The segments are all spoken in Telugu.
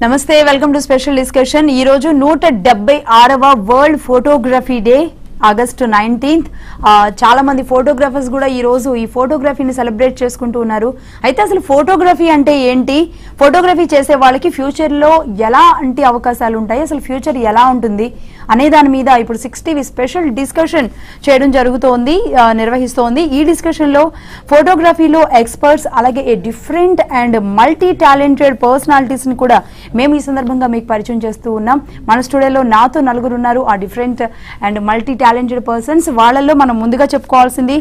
నమస్తే వెల్కమ్ టు స్పెషల్ డిస్కషన్. ఈ రోజు 176వ world photography day August 19th. చాలా మంది ఫోటోగ్రాఫర్స్ కూడా ఈ రోజు ఈ ఫోటోగ్రఫీని సెలబ్రేట్ చేసుకుంటూ ఉన్నారు. అయితే అసలు ఫోటోగ్రఫీ అంటే ఏంటి, ఫోటోగ్రఫీ చేసే వాళ్ళకి ఫ్యూచర్ లో ఎలాంటి అవకాశాలు ఉంటాయి, అసలు ఫ్యూచర్ ఎలా ఉంటుంది అనే దాని మీద ఇప్పుడు 6TV స్పెషల్ డిస్కషన్ చేయడం జరుగుతోంది, నిర్వహిస్తోంది. ఈ డిస్కషన్ లో ఫోటోగ్రఫీలో ఎక్స్పర్ట్స్ అలాగే different and multi talented personalities ని కూడా మేము ఈ సందర్భంగా మీకు పరిచయం చేస్తూ ఉన్నాం. మన స్టూడియోలో నాతో నలుగురు ఉన్నారు, ఆ different and multi talented persons. వాళ్ళల్లో మనం ముందుగా చెప్పుకోవాల్సింది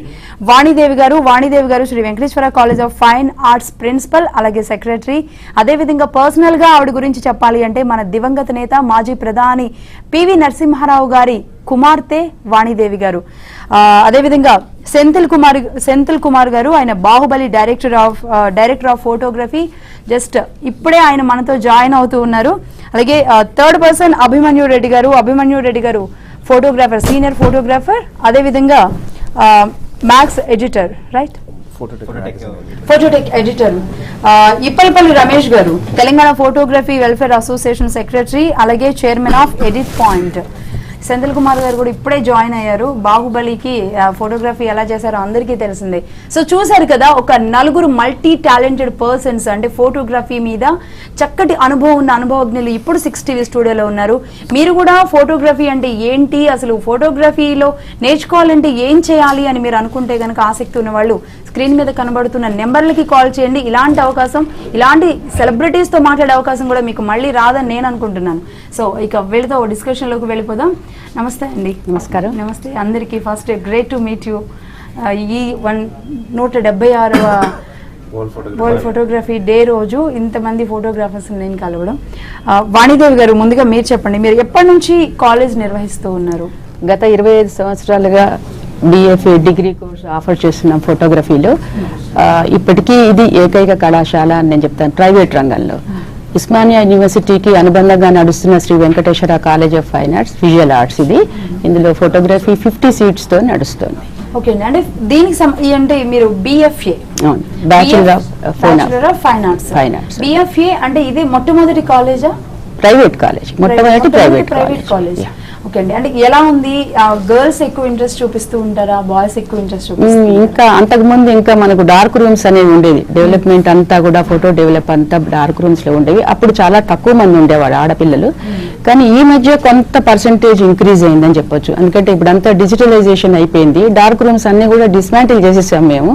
వాణిదేవి గారు. వాణిదేవి గారు Sri Venkateswara college of fine arts principal అలాగే సెక్రటరీ. అదేవిధంగా పర్సనల్ గా ఆవిడ గురించి చెప్పాలి అంటే మన దివంగత నేత మాజీ ప్రధాని పివి నరసింహారావు గారి కుమార్తె వాణిదేవి గారు. అదేవిధంగా సెంథిల్ కుమార్ గారు, ఆయన Baahubali director of photography. Just ఇప్పుడే ఆయన మనతో జాయిన్ అవుతూ ఉన్నారు. అలాగే థర్డ్ పర్సన్ అభిమన్యు రెడ్డి గారు ఫోటోగ్రాఫర్, సీనియర్ ఫోటోగ్రాఫర్. అదేవిధంగా Max editor, right, Phototech editor. Ippalapalli Ramesh గారు, Telangana photography welfare association secretary అలాగే chairman of edit point. Senthil Kumar గారు కూడా ఇప్పుడే జాయిన్ అయ్యారు. బాహుబలికి ఫోటోగ్రఫీ ఎలా చేశారో అందరికీ తెలిసిందే. సో చూసారు కదా, ఒక నలుగురు మల్టీ టాలెంటెడ్ పర్సన్స్, అంటే ఫోటోగ్రఫీ మీద చక్కటి అనుభవం ఉన్న అనుభవజ్ఞులు ఇప్పుడు 6TV స్టూడియోలో ఉన్నారు. మీరు కూడా ఫోటోగ్రఫీ అంటే ఏంటి, అసలు ఫోటోగ్రఫీలో నేర్చుకోవాలంటే ఏం చేయాలి అని మీరు అనుకుంటే కనుక ఆసక్తి ఉన్న వాళ్ళు స్క్రీన్ మీద కనబడుతున్న నెంబర్లకి కాల్ చేయండి. ఇలాంటి అవకాశం, ఇలాంటి సెలబ్రిటీస్తో మాట్లాడే అవకాశం కూడా మీకు మళ్ళీ రాదని నేను అనుకుంటున్నాను. సో ఇక వీళ్ళతో డిస్కషన్లోకి వెళ్ళిపోదాం. నమస్తే అండి. నమస్కారం. నమస్తే అందరికీ. First great to meet you. ఈ 176వ వరల్డ్ ఫోటోగ్రఫీ డే రోజు ఇంతమంది ఫోటోగ్రాఫర్స్ నేను కలవడం. వాణిదేవి గారు, ముందుగా మీరు చెప్పండి, మీరు ఎప్పటి నుంచి కాలేజ్ నిర్వహిస్తూ ఉన్నారు? గత 25 సంవత్సరాలుగా BFA డిగ్రీ కోర్స్ ఆఫర్ చేస్తున్నాం ఫోటోగ్రఫీలో. ఇప్పటికీ ఇది ఏకైక కళాశాల అని నేను చెప్తాను ప్రైవేట్ రంగంలో. ఉస్మానియా యూనివర్సిటీకి అనుబంధంగా నడుస్తున్న Sri Venkateswara college of fine arts visual arts ఇది. ఇందులో ఫోటోగ్రఫీ 50 సీట్స్తో నడుస్తుంది. ఓకే అండి. అంటే దీనికి అంటే మీరు BFA, bachelor of fine arts. BFA అంటే ఇది మొట్టమొదటి కాలేజా? ప్రైవేట్ కాలేజ్, మొట్టమొదటి ప్రైవేట్ కాలేజ్. ఓకే అండి. అంటే ఎలా ఉంది, గర్ల్స్ ఎక్కువ ఇంట్రెస్ట్ చూపిస్తూ ఉంటారా, బాయ్స్ ఎక్కువ ఇంట్రెస్ట్ చూపిస్తారు? ఇంకా అంతకుముందు ఇంకా మనకు డార్క్ రూమ్స్ అనేవి ఉండేవి. డెవలప్మెంట్ అంతా కూడా ఫోటో డెవలప్ అంతా డార్క్ రూమ్స్ లో ఉండేవి. అప్పుడు చాలా తక్కువ మంది ఉండేవాడు ఆడపిల్లలు. కానీ ఈ మధ్య కొంత పర్సెంటేజ్ ఇంక్రీజ్ అయిందని చెప్పొచ్చు. ఎందుకంటే ఇప్పుడు అంతా డిజిటలైజేషన్ అయిపోయింది. డార్క్ రూమ్స్ అన్ని కూడా డిస్మాంటిల్ చేసేసాం మేము.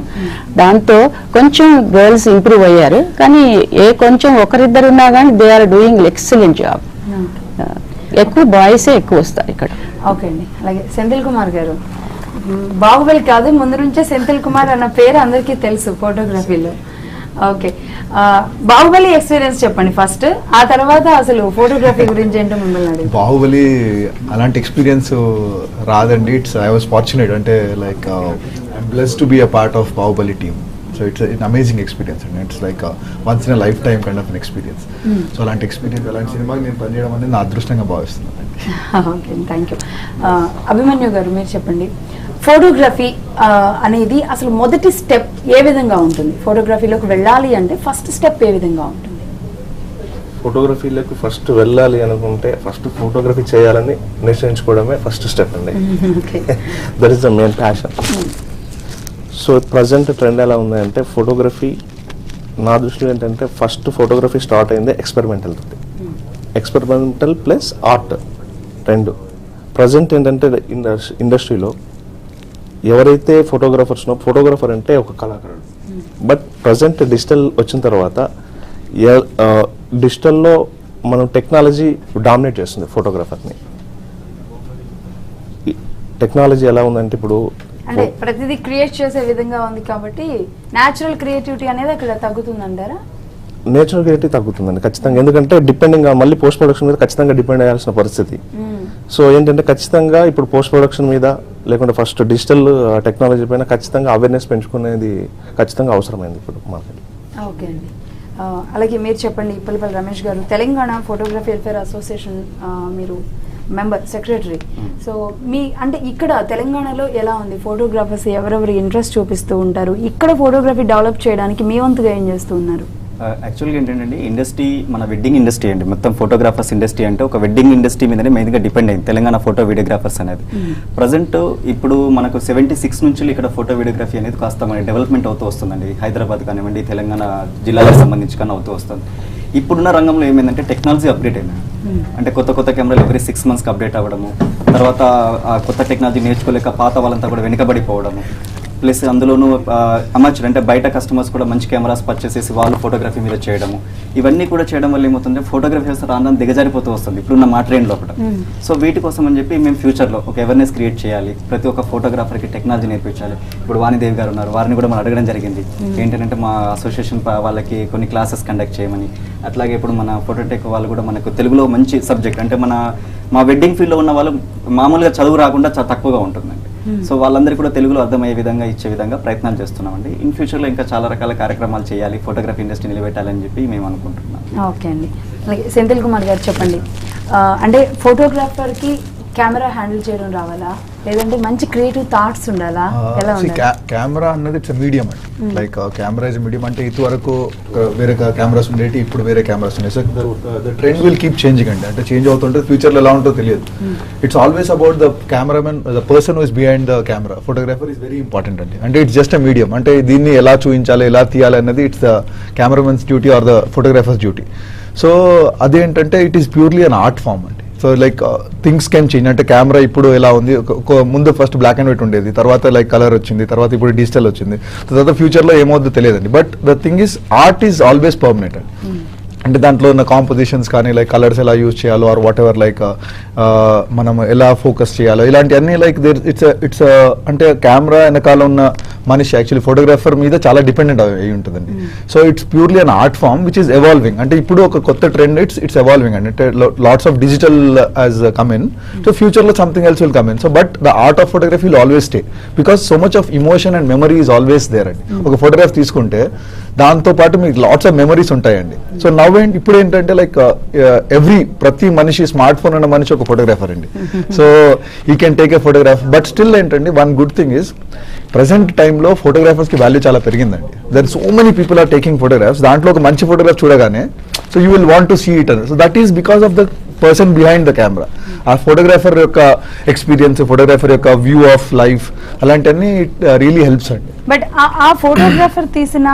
దాంతో కొంచెం గర్ల్స్ ఇంప్రూవ్ అయ్యారు. కానీ కొంచెం ఒకరిద్దరు ఉన్నా కానీ they are doing excellent job. ఎక్కువ బాయ్సే ఎక్కువ వస్తారు ఇక్కడ. ఓకే అండి. అలాగే సెంథిల్ కుమార్ గారు, బాహుబలి కాదు ముందు నుంచే సెంథిల్ కుమార్ అన్న పేరు అందరికీ తెలుసు ఫోటోగ్రఫీలో. ఓకే, బాహుబలి ఎక్స్పీరియన్స్ చెప్పండి ఫస్ట్, ఆ తర్వాత అసలు ఫోటోగ్రఫీ గురించి ఏంటో మిమ్మల్ని అడిగి. బాహుబలి అలాంటి ఎక్స్పీరియన్స్ రాదండి. ఐ వాస్ ఫార్చునేట్, అంటే like I'm blessed to be a part of Baahubali team. So it's an amazing experience and it's like a once in a lifetime kind of an experience. So అలాంటి ఎక్స్పీరియన్స్, అలాంటి సినిమాకి నేను పనిచేయడం అనేది నా అదృష్టంగా భావిస్తున్నాను. Okay, thank you. అభిమన్యు గారు, మీరు చెప్పండి, ఫోటోగ్రఫీ అనేది అసలు మొదటి స్టెప్ ఏ విధంగా ఉంటుంది? ఫోటోగ్రఫీలోకి వెళ్ళాలి అంటే ఫస్ట్ స్టెప్ ఏ విధంగా ఉంటుంది? ఫోటోగ్రఫీలోకి ఫస్ట్ వెళ్ళాలి అనుకుంటే ఫస్ట్ ఫోటోగ్రఫీ చేయాలని నిశ్చయించుకోవడమే ఫస్ట్ స్టెప్ అండి. That is the main passion. So present trend ఎలా ఉందంటే ఫోటోగ్రఫీ, నా దృష్టిలో ఏంటంటే ఫస్ట్ ఫోటోగ్రఫీ స్టార్ట్ అయింది ఎక్స్పెరిమెంటల్ తోటి. ఎక్స్పెరిమెంటల్ ప్లస్ ఆర్ట్ రెండు. ప్రజెంట్ ఏంటంటే ఇండస్ట్రీలో ఎవరైతే ఫోటోగ్రఫర్ అంటే ఒక కళాకారుడు. బట్ ప్రజెంట్ డిజిటల్ వచ్చిన తర్వాత డిజిటల్లో మనం టెక్నాలజీ డామినేట్ చేస్తుంది ఫోటోగ్రఫర్ని. టెక్నాలజీ ఎలా ఉందంటే ఇప్పుడు అంటే ప్రతిదీ క్రియేట్ చేసే విధంగా ఉంది కాబట్టి న్యాచురల్ క్రియేటివిటీ అనేది అక్కడ తగ్గుతుందంటారా? నేచురల్ క్రియేటివిటీ తగ్గుతుందండి ఖచ్చితంగా. ఎందుకంటే డిపెండింగ్ మళ్ళీ పోస్ట్ ప్రొడక్షన్ మీద ఖచ్చితంగా డిపెండ్ అయ్యాల్సిన పరిస్థితి. సో ఏంటంటే ఖచ్చితంగా ఇప్పుడు పోస్ట్ ప్రొడక్షన్ మీద లేకుంటే ఫస్ట్ డిజిటల్ టెక్నాలజీ పైన ఖచ్చితంగా అవేర్నెస్ పెంచుకునేది ఖచ్చితంగా అవసరమైంది ఇప్పుడు మార్కెట్. ఓకే అండి. అలాగే మీరు చెప్పండి, ఇప్పలపల్లి రమేష్ గారు, తెలంగాణ ఫోటోగ్రఫీ వెల్ఫేర్ అసోసియేషన్ మీరు మెంబర్, సెక్రటరీ. సో మీ అంటే ఇక్కడ తెలంగాణలో ఎలా ఉంది, ఫోటోగ్రాఫర్స్ ఎవరెవరు ఇంట్రెస్ట్ చూపిస్తూ ఉంటారు, ఇక్కడ ఫోటోగ్రఫీ డెవలప్ చేయడానికి మీ వంతుగా ఏం చేస్తూ ఉన్నారు? యాక్చువల్గా ఏంటంటే ఇండస్ట్రీ మన వెడ్డింగ్ ఇండస్ట్రీ అండి, మొత్తం ఫోటోగ్రాఫర్స్ ఇండస్ట్రీ అంటే ఒక వెడ్డింగ్ ఇండస్ట్రీ మీదనే మెయిన్గా డిపెండ్ అయింది తెలంగాణ ఫోటో వీడియోగ్రాఫర్స్ అనేది. ప్రజెంట్ ఇప్పుడు మనకు 76 నుంచి ఇక్కడ ఫోటో వీడియోగ్రఫీ అనేది కాస్త మన డెవలప్మెంట్ అవుతూ వస్తుందండి. హైదరాబాద్ కానివ్వండి, తెలంగాణ జిల్లాలకు సంబంధించి కానీ అవుతూ వస్తుంది. ఇప్పుడున్న రంగంలో ఏమైందంటే టెక్నాలజీ అప్డేట్ అయింది. అంటే కొత్త కెమెరాలు ఎవ్రీ 6 monthsకి అప్డేట్ అవ్వడము, తర్వాత కొత్త టెక్నాలజీ నేర్చుకోలేక పాత వాళ్ళంతా కూడా వెనుకబడిపోవడము, ప్లస్ అందులోనూ అమాచర్ అంటే బయట కస్టమర్స్ కూడా మంచి కెమెరాస్ పర్చేస్ చేసి వాళ్ళు ఫోటోగ్రఫీ మీద చేయడము, ఇవన్నీ కూడా చేయడం వల్ల ఏమవుతుందంటే ఫోటోగ్రఫీ వ్యవస్థ రాను దిగజారిపోతూ వస్తుంది ఇప్పుడున్న మా ట్రెండ్ లోపల. సో వీటి కోసం అని చెప్పి మేము ఫ్యూచర్లో ఒక అవేర్నెస్ క్రియేట్ చేయాలి, ప్రతి ఒక్క ఫోటోగ్రాఫర్కి టెక్నాలజీ నేర్పించాలి. ఇప్పుడు వాణిదేవి గారు ఉన్నారు, వారిని కూడా మనం అడగడం జరిగింది ఏంటంటే మా అసోసియేషన్ వాళ్ళకి కొన్ని క్లాసెస్ కండక్ట్ చేయమని. అట్లాగే ఇప్పుడు మన ఫోటోటెక్ వాళ్ళు కూడా మనకు తెలుగులో మంచి సబ్జెక్ట్ అంటే మా వెడ్డింగ్ ఫీల్డ్లో ఉన్న వాళ్ళు మామూలుగా చదువు రాకుండా చాలా తక్కువగా ఉంటుందండి. సో వాళ్ళందరికీ కూడా తెలుగులో అర్థమయ్యే విధంగా ఇచ్చే విధంగా ప్రయత్నాలు చేస్తున్నామండి. ఇన్ ఫ్యూచర్లో ఇంకా చాలా రకాల కార్యక్రమాలు చేయాలి, ఫోటోగ్రఫీ ఇండస్ట్రీ నిలబెట్టాలని చెప్పి మేము అనుకుంటున్నాం. ఓకే అండి. అలాగే సెంథిల్ కుమార్ గారు చెప్పండి, అంటే ఫోటోగ్రాఫర్కి కెమెరా హ్యాండిల్ చేయడం రావాలా, లేదంటే మంచి క్రియేటివ్ థాట్స్ ఉండాలా, ఎలా ఉండాలి? కెమెరా అన్నది ఇట్స్ మీడియం అండి. Like camera is medium. అంటే ఇదివరకు వేరే కెమెరాస్ ఉండేవి, ఇప్పుడు వేరే కెమెరాస్ ఉన్నాయి. So the trend will keep changing అండి. అంటే చేంజ్ అవుతుంటే ఫ్యూచర్లో ఎలా ఉంటుందో తెలియదు. It's always about the cameraman, the person who is behind the camera. Photographer is very important అండి. అంటే ఇట్స్ జస్ట్ అ మీడియం. అంటే దీన్ని ఎలా చూపించాలి, ఎలా తీయాలి అన్నది it's the cameramen's duty or the photographers duty. So అదేంటంటే it is purely an art form అండి. So like things can change. అంటే కెమెరా ఇప్పుడు ఎలా ఉంది, ముందు ఫస్ట్ బ్లాక్ అండ్ వైట్ ఉండేది, తర్వాత లైక్ కలర్ వచ్చింది, తర్వాత ఇప్పుడు డిజిటల్ వచ్చింది, తర్వాత ఫ్యూచర్లో ఏమవుద్దో తెలియదండి. But the thing is art is always permanent అండి. అంటే దాంట్లో ఉన్న కాంపోజిషన్స్ కానీ లైక్ కలర్స్ ఎలా యూజ్ చేయాలో ఆర్ వాట్ ఎవర్ లైక్ మనం ఎలా ఫోకస్ చేయాలో ఇలాంటివన్నీ లైక్ ఇట్స్ అంటే కెమెరా వెనకాల ఉన్న మనిషి యాక్చువల్లీ ఫోటోగ్రాఫర్ మీద చాలా డిపెండెంట్ అయి ఉంటుందండి. So it's purely an art form which is evolving. అంటే ఇప్పుడు ఒక కొత్త ట్రెండ్ ఇట్స్ ఎవాల్వింగ్ అండి. అంటే lots of digital has come in. So ఫ్యూచర్లో something else will come in. So but the art of photography will always stay because so much of emotion and memory is always there అండి. ఒక ఫోటోగ్రాఫ్ తీసుకుంటే దాంతో పాటు మీకు లాట్స్ ఆఫ్ మెమరీస్ ఉంటాయండి. సో నవ్ ఇప్పుడు ఏంటంటే లైక్ ప్రతి మనిషి స్మార్ట్ ఫోన్ ఉన్న మనిషి ఒక ఫోటోగ్రాఫర్ అండి. So you can take a photograph. But still ఏంటండి one good thing is present టైంలో ఫోటోగ్రాఫర్స్ కి వాల్యూ చాలా పెరిగిందండి. There so many people are taking photographs. దాంట్లో ఒక మంచి ఫోటోగ్రాఫ్ చూడగానే so you will want to see it. So that is because of the person behind the camera. ఆ ఫోటోగ్రాఫర్ యొక్క ఎక్స్పీరియన్స్, ఫోటోగ్రాఫర్ యొక్క వ్యూ ఆఫ్ లైఫ్ అలాంటివన్నీ ఇట్ రియలీ హెల్ప్స్ అండి. బట్ ఆ ఫోటోగ్రాఫర్ తీసిన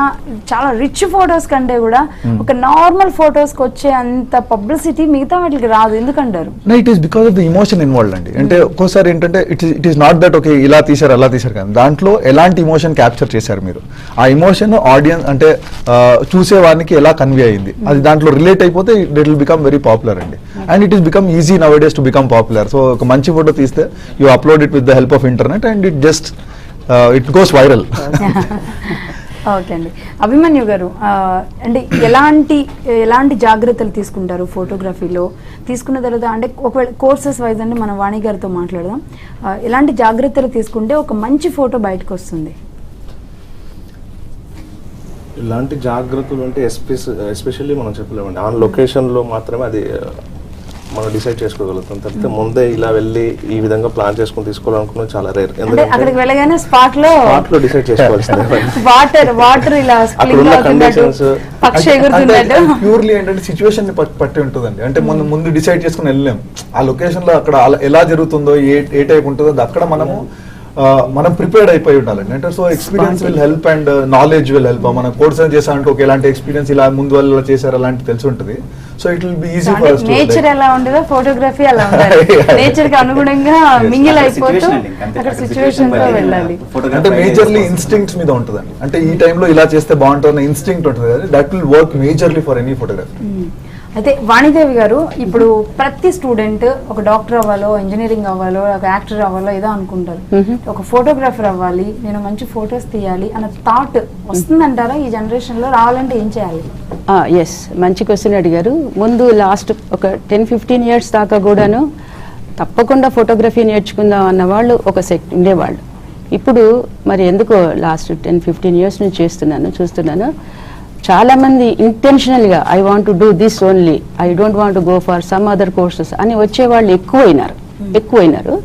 చాలా రిచ్ ఫొటోస్ కంటే కూడా ఒక నార్మల్ ఫొటోస్ కి వచ్చే అంత పబ్లిసిటీ మిగతా వాటికి రాదు, ఎందుకంటారు? It is because of the emotion involved అండి. అంటే ఒక్కోసారి ఏంటంటే it is not that okay ఇలా తీశారు అలా తీశారు కానీ దాంట్లో ఎలాంటి ఇమోషన్ క్యాప్చర్ చేశారు మీరు, ఆ ఇమోషన్ ఆడియన్స్ అంటే చూసేవానికి ఎలా కన్వే అయింది, అది దాంట్లో రిలేట్ అయిపోతే it will become very popular అండి. And it is become easy nowadays to become popular. So ఒక మంచి ఫోటో తీస్తే you upload it with the help of internet and it just it goes viral. Okay అండి. అభిమన్యు గారు, అంటే ఎలాంటి జాగ్రత్తలు తీసుకుంటారు ఫోటోగ్రఫీలో? తీసుకున్న తర్వాత అంటే ఒకవేళ కోర్సెస్ వైజ్ అంటే మనం వాణి గారితో మాట్లాడదాం. ఎలాంటి జాగ్రత్తలు తీసుకుంటే ఒక మంచి ఫోటో బయటకు వస్తుంది? ఇలాంటి జాగ్రత్తలు అంటే ఎస్పెషల్లీ మనం చెప్పలేమండి. ఆన్ లొకేషన్లో మాత్రమే అది మనం డిసైడ్ చేసుకోగలుగుతాం. తప్పితే ముందే ఇలా వెళ్ళి ఈ విధంగా ప్లాన్ చేసుకుని తీసుకోవాలనుకున్నది చాలా రేర్. ఎందుకంటే అక్కడికి వెళ్ళగానే స్పాట్ లో డిసైడ్ చేసుకోవాల్సిందే. వాటర్ ఇలా పక్షి ఎగురుతున్నట్టు ప్యూర్లీ ఏంటంటే సిచ్యువేషన్ ని పట్టి ఉంటుందండి. అంటే మనం ముందు డిసైడ్ చేసుకుని వెళ్ళలేం. ఆ లొకేషన్ లో అక్కడ ఎలా జరుగుతుందో ఏ టైప్ ఉంటుందో అక్కడ మనం ప్రిపేర్డ్ అయిపోయి ఉండాలండి. అంటే so experience will help and knowledge will help. మనం కోర్స్ చేసామంటే ఒక ఎలాంటి ఎక్స్పీరియన్స్ ఇలా ముందు వాళ్ళు చేశారు అలాంటి తెలిసి ఉంటుంది. So it will be easy for us. Nature ఎలా ఉండదో ఫోటోగ్రఫీ అలా ఉండాలి. నేచర్ కి అనుగుణంగా మింగిల్ అయిపోతూ అక్కడ సిచ్యువేషన్ తో వెళ్ళాలి. అంటే మేజర్లీ ఇన్స్టింక్ట్స్ మీద ఉంటుందండి. అంటే ఈ టైంలో ఇలా చేస్తే బాగుంటుంది ఇన్స్టింక్ట్ ఉంటుంది కదా, that will work majorly for any photography. అయితే వాణిదేవి గారు, ఇప్పుడు ప్రతి స్టూడెంట్ ఒక డాక్టర్ అవ్వాలో, ఇంజనీరింగ్ అవ్వాలో, ఒక యాక్టర్ అవ్వాలో ఏదో అనుకుంటారు. ఒక ఫోటోగ్రాఫర్ అవ్వాలి, నేను మంచి ఫొటోస్ తీయాలి అన్న థాట్ వస్తుందంటారా ఈ జనరేషన్ లో? రావాలంటే ఏం చేయాలి? ఎస్, మంచి క్వశ్చన్ అడిగారు. ముందు లాస్ట్ ఒక 10-15 years దాకా కూడాను తప్పకుండా ఫోటోగ్రఫీ నేర్చుకుందాం అన్న వాళ్ళు ఒక సెట్ ఉండేవాళ్ళు. ఇప్పుడు మరి ఎందుకో లాస్ట్ 10-15 years నుంచి చూస్తున్నాను చాలామంది ఇంటెన్షనల్గా I want to do this only, I don't want to go for some other courses అని వచ్చేవాళ్ళు ఎక్కువైనారు.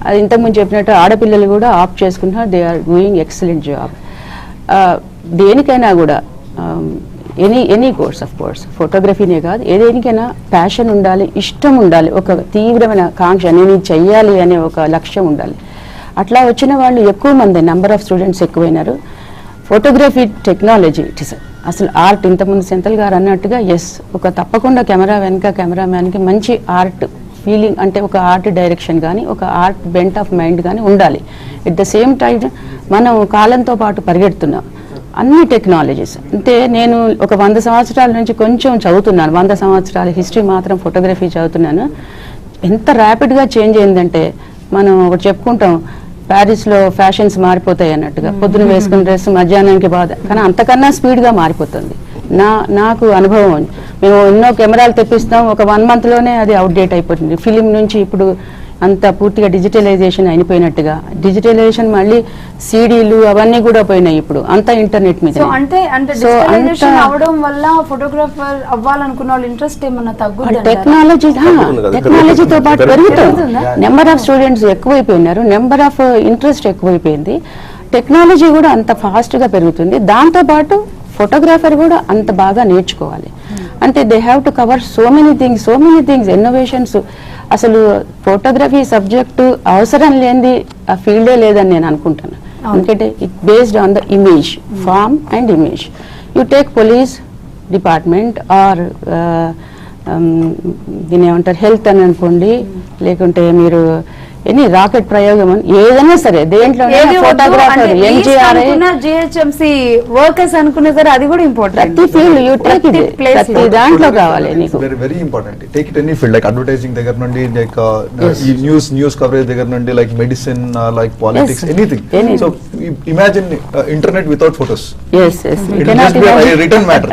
అది ఇంతకుముందు చెప్పినట్టు ఆడపిల్లలు కూడా ఆప్ట్ చేసుకుంటున్నారు. They are doing excellent job. దేనికైనా కూడా ఎనీ కోర్స్ ఆఫ్ కోర్స్, ఫోటోగ్రఫీనే కాదు ఏదేనికైనా ప్యాషన్ ఉండాలి, ఇష్టం ఉండాలి, ఒక తీవ్రమైన కాంక్ష నేను ఇది చెయ్యాలి అనే ఒక లక్ష్యం ఉండాలి. అట్లా వచ్చిన వాళ్ళు ఎక్కువ మంది, నెంబర్ ఆఫ్ స్టూడెంట్స్ ఎక్కువైనారు. ఫోటోగ్రఫీ టెక్నాలజీ ఇట్ ఇస్ అసలు ఆర్ట్. ఇంతకుముందు సెంథిల్ గారు అన్నట్టుగా ఒక తప్పకుండా కెమెరా వెనుక కెమెరామ్యాన్కి మంచి ఆర్ట్ ఫీలింగ్, అంటే ఒక ఆర్ట్ డైరెక్షన్ కానీ ఒక ఆర్ట్ బెంట్ ఆఫ్ మైండ్ కానీ ఉండాలి. ఎట్ ద సేమ్ టైం మనం కాలంతో పాటు పరిగెడుతున్నాం, అన్ని టెక్నాలజీస్. అంటే నేను ఒక 100 సంవత్సరాల నుంచి కొంచెం చదువుతున్నాను, 100 సంవత్సరాల హిస్టరీ మాత్రం ఫోటోగ్రఫీ చదువుతున్నాను. ఎంత ర్యాపిడ్గా చేంజ్ అయిందంటే మనం ఒకటి చెప్పుకుంటాం, ప్యారిస్లో ఫ్యాషన్స్ మారిపోతాయి అన్నట్టుగా, పొద్దున వేసుకున్న డ్రెస్ మధ్యాహ్నానికి బాధ, కానీ అంతకన్నా స్పీడ్గా మారిపోతుంది. నాకు అనుభవం. మేము ఎన్నో కెమెరాలు తెప్పిస్తాం, ఒక 1 monthలోనే అది అవుట్డేట్ అయిపోతుంది. ఫిలిం నుంచి ఇప్పుడు అంత పూర్తిగా డిజిటలైజేషన్ అయిపోయినట్టుగా, డిజిటలైజేషన్ మళ్ళీ సీడీలు అవన్నీ కూడా పోయినాయి ఇప్పుడు, అంతా ఇంటర్నెట్ మీద. అంటే డిజిటలైజేషన్ అవడం వల్ల ఫోటోగ్రాఫర్ అవ్వాలనుకున్న వాళ్ళు ఇంట్రెస్ట్ ఏమన్నా తగ్గుతుంది? టెక్నాలజీతో పాటు పెరుగుతుంది. నెంబర్ ఆఫ్ స్టూడెంట్స్ ఎక్కువైపోయినారు, నెంబర్ ఆఫ్ ఇంట్రెస్ట్ ఎక్కువైపోయింది, టెక్నాలజీ కూడా అంత ఫాస్ట్గా పెరుగుతుంది. దాంతోపాటు ఫోటోగ్రాఫర్ కూడా అంత బాగా నేర్చుకోవాలి. అంటే they have to cover so many things, innovations. అసలు ఫోటోగ్రఫీ సబ్జెక్టు అవసరం లేనిది ఆ ఫీల్డే లేదని నేను అనుకుంటాను. ఎందుకంటే it based on the image, form and image. You take police department or దీని ఏమంటారు హెల్త్ అని అనుకోండి, లేకుంటే మీరు ఎనీ రాకెట్ ప్రయోగం ఏదైనా సరే దేంట్లో ఫోటోగ్రాఫర్ జిహెచ్ఎంసీ వర్కర్స్ అనుకునే సరే అది కూడా ఇంపార్టెంట్. ప్రతి ఫీల్డ్ యూ టేక్ ఇట్, ప్రతి దాంట్లో కావాలి నీకు. Very important. Take it any field, like advertising దగ్గర నుండి, లైక్ ఈ న్యూస్ కవరేజ్ దగ్గర నుండి, like medicine, like politics, anything. So imagine internet without photos. Return matter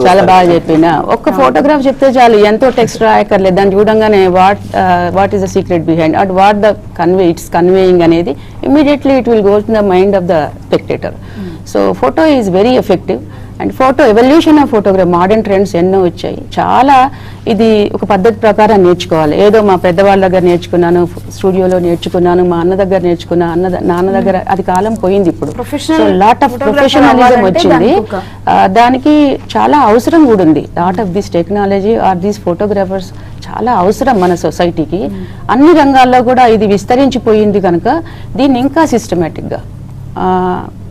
చాలా బాగా చెప్పిన. ఒక్క ఫోటోగ్రాఫ్ చెప్తే చాలు, ఎంతో టెక్స్ట్ రాయక్కర్లేదు, దాన్ని చూడంగానే what is the secret behind at what the it's conveying అనేది immediately it will go to the mind of the spectator. So photo is very effective. And evolution of photography, modern trends ఎన్నో వచ్చాయి. చాలా ఇది ఒక పద్ధతి ప్రకారం నేర్చుకోవాలి. ఏదో మా పెద్దవాళ్ళ దగ్గర నేర్చుకున్నాను, స్టూడియోలో నేర్చుకున్నాను, మా అన్న దగ్గర నేర్చుకున్నా, నాన్న దగ్గర, అది కాలం పోయింది ఇప్పుడు. లాట్ ఆఫ్ ప్రొఫెషనలిజం వచ్చింది, దానికి చాలా అవసరం కూడా ఉంది. Lot of this technology are these photographers చాలా అవసరం మన సొసైటీకి. అన్ని రంగాల్లో కూడా ఇది విస్తరించిపోయింది కనుక దీన్ని ఇంకా సిస్టమేటిక్గా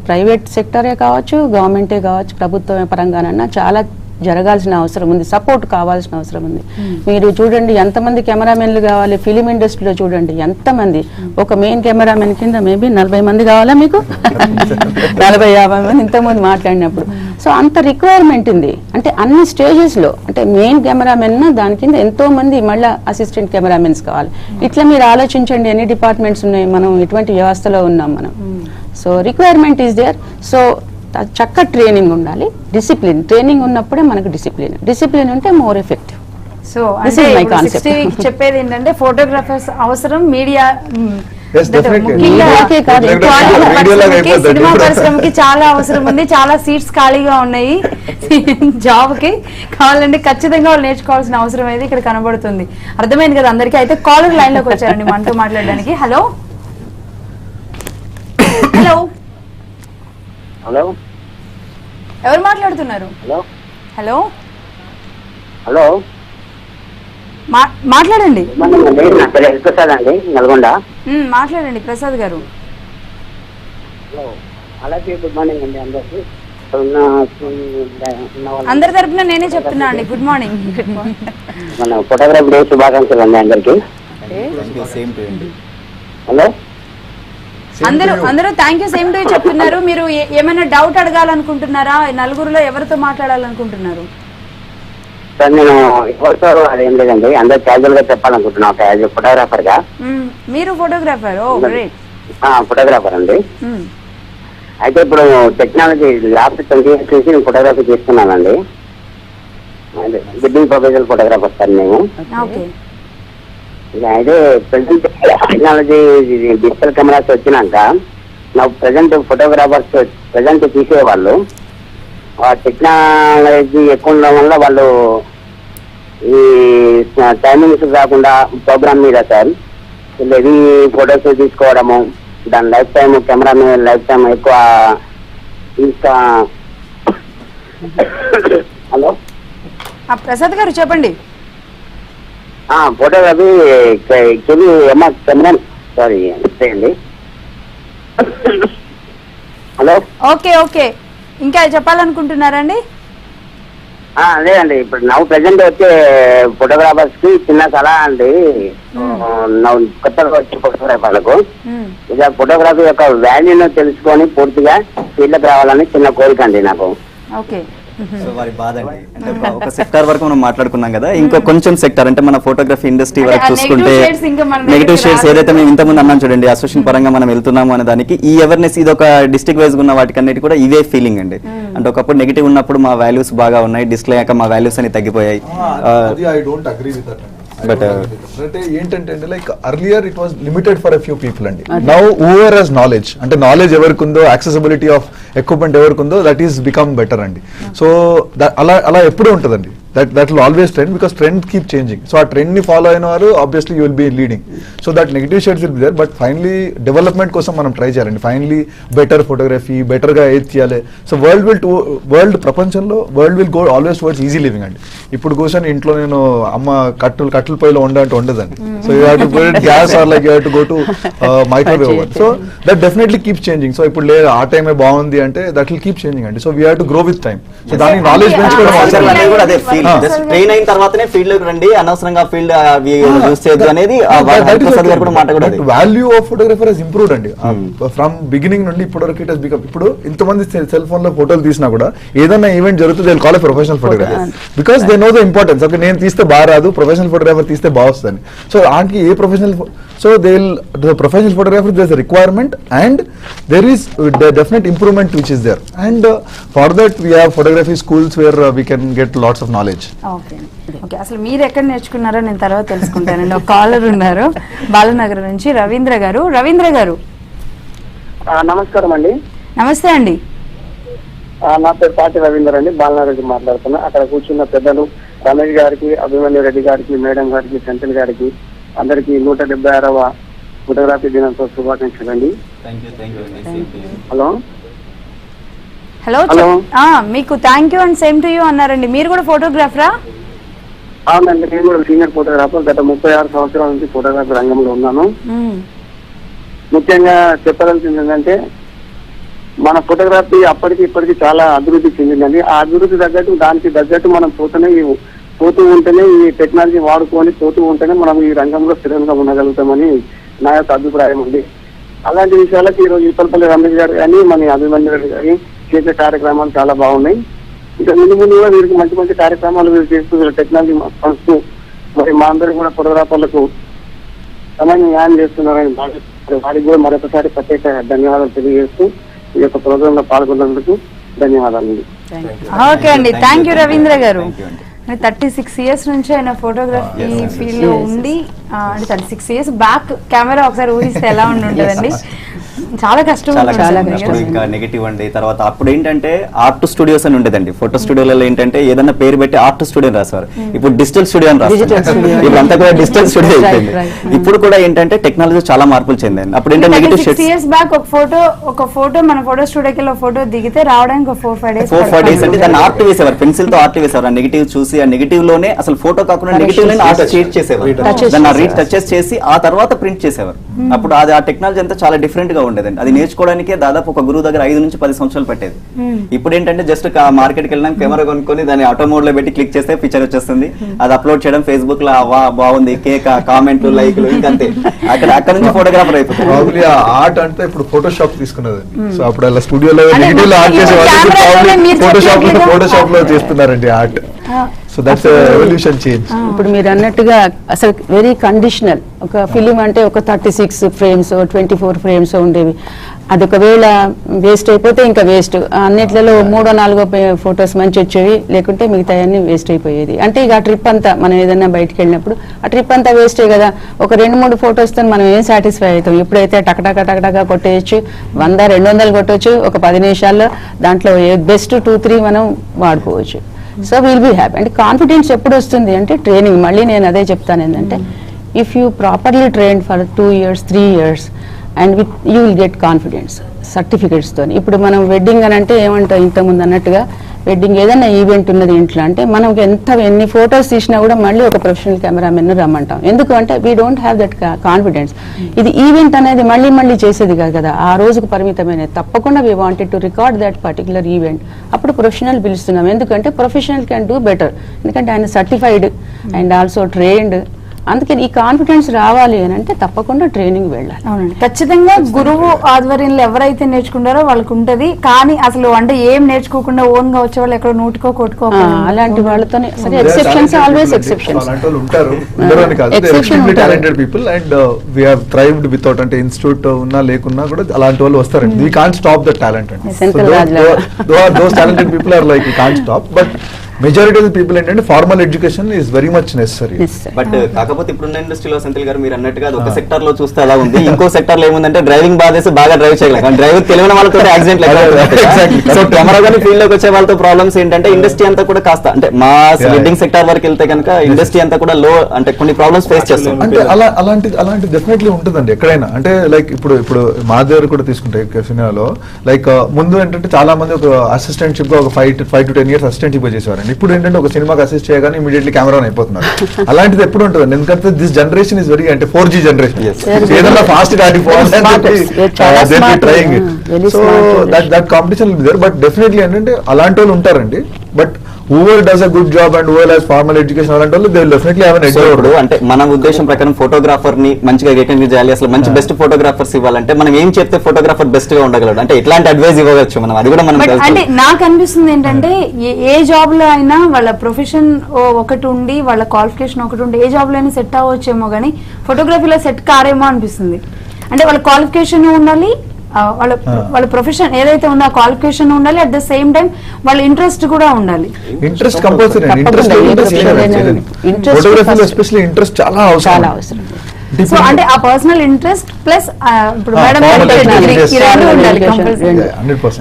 ప్రైవేట్ సెక్టరే కావచ్చు, గవర్నమెంటే కావచ్చు, ప్రభుత్వ పరంగానన్నా చాలా జరగాల్సిన అవసరం ఉంది, సపోర్ట్ కావాల్సిన అవసరం ఉంది. మీరు చూడండి ఎంతమంది కెమెరామెన్లు కావాలి ఫిలిం ఇండస్ట్రీలో, చూడండి ఎంతమంది. ఒక మెయిన్ కెమెరామెన్ కింద మేబీ 40 మంది కావాలా మీకు? 40-50 మంది ఇంతకుముందు మాట్లాడినప్పుడు. సో అంత రిక్వైర్మెంట్ ఉంది. అంటే అన్ని స్టేజెస్లో, అంటే మెయిన్ కెమెరామెన్ దాని కింద ఎంతో మంది మళ్ళీ అసిస్టెంట్ కెమెరామెన్స్ కావాలి. ఇట్లా మీరు ఆలోచించండి ఎన్ని డిపార్ట్మెంట్స్ ఉన్నాయి, మనం ఎటువంటి వ్యవస్థలో ఉన్నాం మనం. So requirement is there. So చక్క ట్రైనింగ్ ఉండాలి, డిసిప్లిన్. ట్రైనింగ్ ఉన్నప్పుడే మనకు డిసిప్లిన్ ఉంటే మోర్ ఎఫెక్టివ్. సో చెప్పేది ఏంటంటే ఫోటోగ్రాఫర్స్ అవసరం, మీడియా సినిమా పరిశ్రమకి చాలా అవసరం ఉంది, చాలా సీట్స్ ఖాళీగా ఉన్నాయి జాబ్ కి. కావాలంటే ఖచ్చితంగా వాళ్ళు నేర్చుకోవాల్సిన అవసరం అయితే ఇక్కడ కనబడుతుంది. అర్థమైంది కదా అందరికీ? అయితే కాలర్ లైన్ లోకి వచ్చారండి మనతో మాట్లాడడానికి. హలో హలో హలో, ఎవరు మాట్లాడుతున్నారు? హలో హలో హలో, మాట్లాడండి. ప్రసాద్ అండి, నల్గొండ. మాట్లాడండి ప్రసాద్ గారు. హలో, అలాగే గుడ్ మార్నింగ్ అండి అందరికి. అందరి తరపున నేనే చెప్తున్నా అండి గుడ్ మార్నింగ్. మన ఫోటోగ్రఫీ డే శుభాకాంక్షలు అండి అందరికి. హలో, అందరూ థ్యాంక్ యూ సేమ్ టు చెప్తున్నారు. మీరు ఏమైనా డౌట్ అడగాలనుకుంటున్నారా? నలుగురులో ఎవరితో మాట్లాడాలనుకుంటున్నారు? సార్ నేను ఎవరితో అదేం లేదండి, అందరు క్యాజువల్ గా చెప్పాలనుకుంటున్నాను యాజ్ ఫోటోగ్రాఫర్ గా. మీరు ఫోటోగ్రాఫర్? ఫోటోగ్రాఫర్ అండి. అయితే ఇప్పుడు టెక్నాలజీ లాస్ట్ 20 years నుంచి నేను ఫోటోగ్రఫీ చేస్తున్నానండి. వెడ్డింగ్ ప్రొఫెషనల్ ఫోటోగ్రాఫర్ సార్ మేము. అయితే ప్రెసెంట్ టెక్నాలజీ డిజిటల్ కెమెరాస్ వచ్చినాక నాకు ప్రజెంట్ ఫోటోగ్రాఫర్స్ ప్రజెంట్ తీసేవాళ్ళు టెక్నాలజీ ఎక్కువ ఉండడం వల్ల వాళ్ళు ఈ టైమింగ్స్ కాకుండా ప్రోగ్రామ్ మీద సార్ హెవీ ఫొటోస్ తీసుకోవడము, దాని లైఫ్ టైం కెమెరా మీద లైఫ్ టైం ఎక్కువ ఇంకా హలో ప్రసాద్ గారు చెప్పండి. ఫోటోగ్రఫీ కెమెరా సారీ అండి. హలో ఓకే ఓకే, ఇంకా చెప్పాలనుకుంటున్నారండి? లేదండి, ఇప్పుడు నవ్వు ప్రెసెంట్ వచ్చే ఫోటోగ్రాఫర్స్ కి చిన్న సలహా అండి. కొత్తగా వచ్చే ఫోటోగ్రాఫర్లకు ఇక ఫోటోగ్రఫీ యొక్క వాల్యూను తెలుసుకొని పూర్తిగా ఫీల్డ్కి రావాలని చిన్న కోరిక అండి నాకు. ఓకే, సో వారి బాధ అండి. అంటే ఒక సెక్టార్ వరకు మనం మాట్లాడుకున్నాం కదా, ఇంకా కొంచెం సెక్టార్ అంటే మన ఫోటోగ్రఫీ ఇండస్ట్రీ వరకు చూసుకుంటే నెగిటివ్ షేడ్స్ ఏదైతే మేము ఇంతకుముందు అన్నాం చూడండి, అసోసియేషన్ పరంగా మనం వెళ్తున్నాము అనే దానికి ఈ అవేర్నెస్ ఇది ఒక డిస్ట్రిక్ట్ వైజ్ ఉన్న వాటికన్నిటి కూడా ఇవే ఫీలింగ్ అండి. అంటే ఒకప్పుడు నెగిటివ్ ఉన్నప్పుడు మా వాల్యూస్ బాగా ఉన్నాయి, డిస్ప్లే అయ్యాక మా వాల్యూస్ అని తగ్గిపోయాయి. I don't agree with that. అంటే ఏంటంటే like earlier it was limited for a few people అండి. నౌ ఓవర్ హస్ నాలెడ్జ్, అంటే నాలెడ్జ్ ఎవరికి ఉందో, యాక్సెసిబిలిటీ ఆఫ్ ఎక్విప్మెంట్ ఎవరికి ఉందో, దట్ ఈస్ బికమ్ బెటర్ అండి. సో అలా ఎప్పుడూ ఉంటుందండి. that will always trend because trend keep changing. So ఆ ట్రెండ్ ని ఫాలో అయిన వారు obviously you will be leading. So that negative shades will be there, but finally development కోసం మనం ట్రై చేయాలండి. ఫైనలీ బెటర్ ఫోటోగ్రఫీ, బెటర్ గా ఏది చేయాలి. సో వరల్డ్ ప్రపంచంలో world will go always towards easy living అండి. ఇప్పుడు కూర్చొని ఇంట్లో నేను అమ్మ కట్టెల పొయ్యిలో వండంటే ఉండదండి. So you have to put gas or like you have to go to microwave oven. So that definitely keep changing. So ఇప్పుడు లేదు ఆ టైమే బాగుంది అంటే దట్ విల్ కీప్ చేంజింగ్ అండి. So we have to grow with time. So దానికి నాలెడ్జ్ పెంచుకోవడం అవసరం. ట్రైన్ అయిన తర్వాతనే ఫీల్డ్ లోకి రండి, అనవసరంగా ఫీల్డ్ యూస్ చేయొద్దు అనేది value of photographer has improved అండి. ఫ్రమ్ బిగినింగ్ నుండి ఇప్పటి వరకు ఇట్ హస్ బికమ్. ఇప్పుడు ఇంతమంది సెల్ ఫోన్ లో ఫోటోలు తీసినా కూడా ఏదైనా ఈవెంట్ జరుగుతుంది they call professional photographer because they know the importance. Okay నేను తీస్తే బాగా రాదు, ప్రొఫెషనల్ ఫోటోగ్రఫర్ తీస్తే బాగా వస్తుంది. సో ఆనికి a professional, so the professional photographer, there's a requirement and there is definite improvement which is there, and for that we have photography schools where we can get lots of knowledge. Okay okay, అసలు మీరు ఎక్కడ నేర్చుకున్నారో నేను తర్వాత తెలుసుకుంటానండి. ఒక కాలర్ ఉన్నారు బాలనగర్ నుంచి, రవీంద్ర గారు. రవీంద్ర గారు నమస్కారం అండి. నమస్తే అండి. నా పేరు పాటి రవీంద్ర అండి, బాలనగర్ నుంచి మాట్లాడుతున్నా. అక్కడ కూర్చున్న పెద్దలు రమేష్ గారికి, అభిమన్యు రెడ్డి గారికి, మేడం గారికి, సెంట్రల్ గారికి, అందరికి 176వ ఫోటోగ్రఫీ దినోత్సవ శుభాకాంక్షలు అండి. హలో హలో, మీకు thank you and same to you అన్నారండి. మీరు కూడా ఫోటోగ్రాఫరా? అవునండి, నేను కూడా సీనియర్ ఫోటోగ్రాఫర్. గత 36 సంవత్సరాల నుంచి ఫోటోగ్రఫీ రంగంలో ఉన్నాను. ముఖ్యంగా చెప్పదలసింది ఏంటంటే మన ఫోటోగ్రఫీ అప్పటికి ఇప్పటికి చాలా అభివృద్ధి చెందిందండి. ఆ అభివృద్ధి తగ్గట్టు దానికి తగ్గట్టు మనం పోతూ ఉంటేనే, ఈ టెక్నాలజీ వాడుకొని పోతూ ఉంటేనే మనం ఈ రంగంలో స్థిరంగా ఉండగలుగుతామని నా యొక్క అభిప్రాయం ఉంది. అలాంటి విషయాలకి ఈరోజు ఇప్పటిపల్లి రమేష్ గారు కానీ మన అభిమన్యు రెడ్డి గారి చేసే కార్యక్రమాలు చాలా బాగున్నాయి. ఇంకా ముందు కూడా వీరికి మంచి మంచి కార్యక్రమాలు వీరు చేస్తూ టెక్నాలజీ పంచుతూ మరి మా అందరూ కూడా ఫోటోగ్రాఫర్లకు సమయం న్యాయం చేస్తున్నారని వారికి కూడా మరొకసారి ప్రత్యేక ధన్యవాదాలు తెలియజేస్తూ ఈ యొక్క ప్రోగ్రామ్ లో పాల్గొన్నందుకు ధన్యవాదాలు. ఓకే అండి, థ్యాంక్ యూ రవీంద్ర గారు. 36 ఇయర్స్ నుంచి ఆయన ఫోటోగ్రఫీ ఫీల్డ్ లో ఉండి, అంటే 36 ఇయర్స్ బ్యాక్ కెమెరా ఒకసారి ఊహిస్తే ఎలా ఉంటుందండి. చాలా కష్టం. ఇంకా నెగిటివ్ అండి. తర్వాత అప్పుడు ఏంటంటే ఆర్ట్ స్టూడియోస్ అని ఉండేదండి. ఫోటో స్టూడియోలలో ఏంటంటే ఏదన్నా పేరు పెట్టి ఆర్ట్ స్టూడియో రాసేవారు. ఇప్పుడు డిజిటల్ స్టూడియో అని రాస్తారు. ఇప్పుడు అంతా కూడా డిజిటల్ స్టూడియో అయిపోయింది. ఇప్పుడు కూడా ఏంటంటే టెక్నాలజీ చాలా మార్పులు చెందింది. అప్పుడు ఏంటంటే నెగిటివ్ షేడ్స్ ఇయర్స్ బ్యాక్ ఒక ఫోటో మన ఫోటో స్టూడియోకి ఫోటో దిగితే రావడానికి 4-5 డేస్ అంటే దాన్ని ఆర్ట్ వేసేవారు, పెన్సిల్ తో ఆర్ట్ వేసేవారు. ఆ నెగిటివ్ చూసి ఆ నెగిటివ్ లోనే అసలు ఫోటో కాకుండా నెగిటివ్ లోనే ఆర్ట్ చేసేవారు. దాన్ని రీచ్ టచెస్ చేసి ఆ తర్వాత ప్రింట్ చేసేవారు. అప్పుడు అది ఆ టెక్నాలజీ అంతా చాలా డిఫరెంట్ గా ఉండేదండి. అది నేర్చుకోవడానికే దాదాపు ఒక గురువు దగ్గర 5 నుంచి 10 సంవత్సరాలు పట్టేది. ఇప్పుడు ఏంటంటే జస్ట్ మార్కెట్ కి వెళ్ళినాం, కెమెరా కొనుక్కొని దాన్ని ఆటో మోడ్ లో పెట్టి క్లిక్ చేస్తే పిక్చర్ వచ్చేస్తుంది. అది అప్లోడ్ చేయడం ఫేస్బుక్ లో, బాగుంది, కేక్, కామెంట్లు, లైక్లు, ఇంకంతే. అక్కడ నుంచి ఫోటోగ్రాఫర్ అయిపోతుంది. ఆర్ట్ అంటే ఇప్పుడు ఫోటోషాప్ తీసుకున్నదండి. సో అప్పుడు అలా స్టూడియోలో నెగిటివ్ లో ఆర్ట్ చేసే ఫోటోషాప్ లో చేస్తున్నారండి art. So that's evolution change. ఇప్పుడు మీరు అన్నట్టుగా అసలు వెరీ కండిషనల్. ఒక ఫిలిం అంటే ఒక 36 ఫ్రేమ్స్ 24 ఫ్రేమ్స్ ఉండేవి. అది ఒకవేళ వేస్ట్ అయిపోతే ఇంకా వేస్ట్. అన్నిట్లలో 3-4 ఫొటోస్ మంచి వచ్చేవి, లేకుంటే మిగతా అన్ని వేస్ట్ అయిపోయేది. అంటే ఇక ఆ ట్రిప్ అంతా మనం ఏదైనా బయటకు వెళ్ళినప్పుడు ఆ ట్రిప్ అంతా వేస్టే కదా. ఒక 2-3 ఫొటోస్తో మనం ఏం సాటిస్ఫై అవుతాం. ఎప్పుడైతే టకటకా కొట్టేయచ్చు, 100-200 కొట్టవచ్చు ఒక 10 నిమిషాల్లో. దాంట్లో బెస్ట్ 2-3 మనం వాడుకోవచ్చు. So will be happy. అంటే కాన్ఫిడెన్స్ ఎప్పుడు వస్తుంది అంటే ట్రైనింగ్. మళ్ళీ నేను అదే చెప్తాను ఏంటంటే if you properly train for 2 years 3 years and you will get confidence సర్టిఫికెట్స్తో. ఇప్పుడు మనం వెడ్డింగ్ అని అంటే ఏమంటాం, ఇంతకుముందు అన్నట్టుగా వెడ్డింగ్ ఏదైనా ఈవెంట్ ఉన్నది ఇంట్లో అంటే మనం ఎన్ని ఫొటోస్ తీసినా కూడా మళ్ళీ ఒక ప్రొఫెషనల్ కెమెరామెన్ రమ్మంటాం. ఎందుకు అంటే we don't have that confidence. ఇది ఈవెంట్ అనేది మళ్ళీ చేసేది కాదు కదా, ఆ రోజుకు పరిమితమైనది. తప్పకుండా we wanted to record that particular event. అప్పుడు ప్రొఫెషనల్ పిలుస్తున్నాం, ఎందుకంటే ప్రొఫెషనల్ క్యాన్ డూ బెటర్, ఎందుకంటే ఆయన సర్టిఫైడ్ అండ్ ఆల్సో ట్రైన్డ్. అందుకని ఈ కాన్ఫిడెన్స్ రావాలి అని అంటే తప్పకుండా ట్రైనింగ్ వెళ్ళాలి. అవునండి, ఖచ్చితంగా గురువు ఆధ్వర్యంలో ఎవరైతే నేర్చుకుంటారో వాళ్ళకు ఉంటది. కానీ అసలు అంటే ఏం నేర్చుకోకుండా ఓన్ గా వచ్చే వాళ్ళు ఎక్కడో నోటికో కొట్టుకో అలాంటి వాళ్ళతోనే సరే, exceptions always exceptions. Talented people and we have thrived without, అంటే ఇన్స్టిట్యూట్ ఉన్నా లేకున్నా కూడా అలాంటి వాళ్ళు వస్తారండి. We can't stop that talent అండి. Those talented people are like we can't stop, but majority of the people ఏంటంటే formal education is very much necessary. But కాకపోతే ఇప్పుడున్న ఇండస్ట్రీలో సెంథిల్ గారు మీరు అన్నట్టుగా ఒక సెక్టర్ లో చూస్తే అలా ఉంది, ఇంకో సెక్టర్ లో ఏముందంటే డ్రైవింగ్ బాధేసి బాగా డ్రైవ్ చేయగలం, కానీ డ్రైవర్ తెలియని వాళ్ళతో యాక్సిడెంట్. సో కెమెరా కానీ ఫీల్డ్ లోకి వచ్చే వాళ్ళతో ప్రాబ్లమ్స్ ఏంటంటే ఇండస్ట్రీ అంతా కూడా కాస్త అంటే మా వెడ్డింగ్ సెక్టర్ వరకు వెళ్తే కనుక ఇండస్ట్రీ అంతా కూడా లో అంటే కొన్ని ప్రాబ్లమ్స్ ఫేస్ చేస్తాం. అంటే అలాంటి డెఫినెట్లీ ఉంటుందండి ఎక్కడైనా. అంటే లైక్ ఇప్పుడు మా దగ్గర కూడా తీసుకుంటే సినిమాలో లైక్ ముందు ఏంటంటే చాలా మంది ఒక అసిస్టెంట్షిప్ గా ఒక 5 to 10 years అసిస్టెంట్షిప్ చేసేవారు. ఇప్పుడు ఏంటంటే ఒక సినిమాకి అసిస్ట్ చేయగానే ఇమీడియట్లీ కెమెరా అయిపోతున్నారు. అలాంటిది ఎప్పుడు ఉంటుంది, ఎందుకంటే దిస్ జనరేషన్ ఇస్ వెరీ అంటే 4G జనరేషన్. ఏదైనా fast trying it. So that competition will be there. But definitely ఏంటంటే అలాంటి వాళ్ళు ఉంటారండి. But whoever does a good job and whoever has formal education అలాంటి వాళ్ళు they will definitely have an edge. అంటే మన ఉద్దేశం ప్రకారం ఫోటోగ్రాఫర్ ని మంచిగా రికగ్నైజ్ చేయాలి, అసలు మంచి బెస్ట్ ఫోటోగ్రాఫర్స్ ఇవ్వాలంటే మనం ఏం చెప్తే ఫోటోగ్రాఫర్ బెస్ట్ గా ఉండగలడు, అంటే ఎట్లాంటి అడ్వైస్ ఇవ్వవచ్చు మనం, అది కూడా మనం. అంటే నాకు అనిపిస్తుంది ఏంటంటే ఏ జాబ్ లో అయినా వాళ్ళ ప్రొఫెషన్ ఒకటి ఉండి వాళ్ళ క్వాలిఫికేషన్ ఒకటి ఉండి ఏ జాబ్ లో అయినా సెట్ అవ్వచ్చేమో, కానీ ఫోటోగ్రఫీలో సెట్ కారేమో అనిపిస్తుంది. అంటే వాళ్ళ క్వాలిఫికేషన్ ఉండాలి, వాళ్ళ ప్రొఫెషన్ ఏదైతే ఉందో ఆ క్వాలిఫికేషన్ ఉండాలి, అట్ ద సేమ్ టైం వాళ్ళ ఇంట్రెస్ట్ కూడా ఉండాలి. ఇంట్రెస్ట్ కంపల్సరీ, ఫోటోగ్రఫీలో ఎస్పెషల్లీ ఇంట్రెస్ట్ చాలా అవసరం. సో అంటే ఆ పర్సనల్ ఇంట్రెస్ట్ ప్లస్ ఇప్పుడు మేడం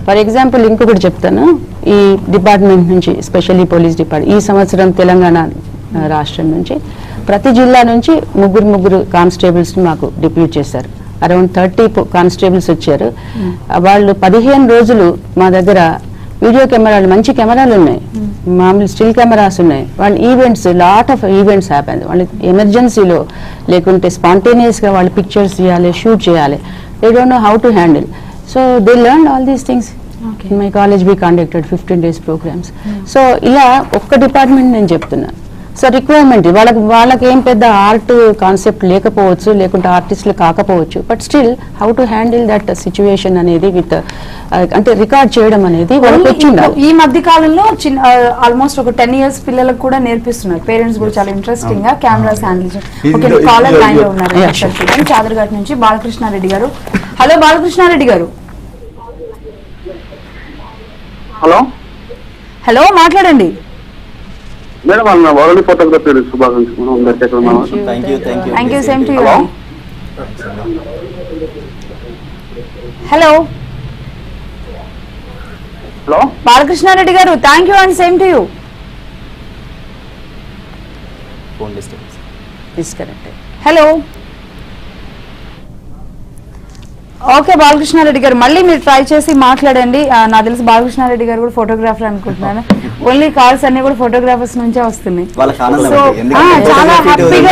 ఫర్ ఎగ్జాంపుల్ ఇంకొకటి చెప్తాను. ఈ డిపార్ట్మెంట్ నుంచి స్పెషల్లీ పోలీస్ డిపార్ట్మెంట్ ఈ సంవత్సరం తెలంగాణ రాష్ట్రం నుంచి ప్రతి జిల్లా నుంచి ముగ్గురు కానిస్టేబుల్స్ ని మాకు డిప్యూట్ చేశారు. అరౌండ్ 30 కానిస్టేబుల్స్ వచ్చారు. వాళ్ళు 15 రోజులు మా దగ్గర వీడియో కెమెరాలు, మంచి కెమెరాలు ఉన్నాయి, మామూలు స్టిల్ కెమెరాస్ ఉన్నాయి. వాళ్ళు events, lot of events happen. వాళ్ళు ఎమర్జెన్సీలో లేకుంటే స్పాంటేనియస్ గా వాళ్ళు పిక్చర్స్ తీయాలి, షూట్ చేయాలి. They don't know how to handle. So they learn all these things. In my college we conducted 15 days programmes. So ఇలా ఒక్క డిపార్ట్మెంట్ నేను చెప్తున్నాను. సో రిక్వైర్మెంట్ వాళ్ళకి ఏం పెద్ద ఆర్ట్ కాన్సెప్ట్ లేకపోవచ్చు, లేకుంటే ఆర్టిస్టులు కాకపోవచ్చు, but still how to handle that situation అనేది విత్ అంటే రికార్డ్ చేయడం అనేది వాళ్ళకి వచ్చింది. ఈ మధ్య కాలంలో ఆల్మోస్ట్ ఒక 10 years పిల్లలకు కూడా నేర్పిస్తున్నారు. పేరెంట్స్ కూడా చాలా ఇంట్రెస్టింగ్ గా కెమెరాస్ హ్యాండిల్ చేయడం. కాలర్ లైన్ లో ఉన్నారు చాదర్ఘాట్ నుంచి బాలకృష్ణారెడ్డి గారు. హలో బాలకృష్ణారెడ్డి గారు. హలో మాట్లాడండి మేడం. వరల్డ్ ఫోటోగ్రఫీ శుభాకాంక్షలు. Thank you, same to you. Hello Balakrishna Reddy గారు, thank you and same to you. Hello okay Balakrishna Reddy గారు, మళ్ళీ మీరు ట్రై చేసి మాట్లాడండి. నాకు తెలిసి బాలకృష్ణారెడ్డి గారు కూడా ఫోటోగ్రాఫర్ అనుకుంటున్నాను. ఓన్లీ కాల్స్ అన్ని కూడా ఫోటోగ్రాఫర్స్ నుంచే వస్తున్నాయి. చాలా హ్యాపీగా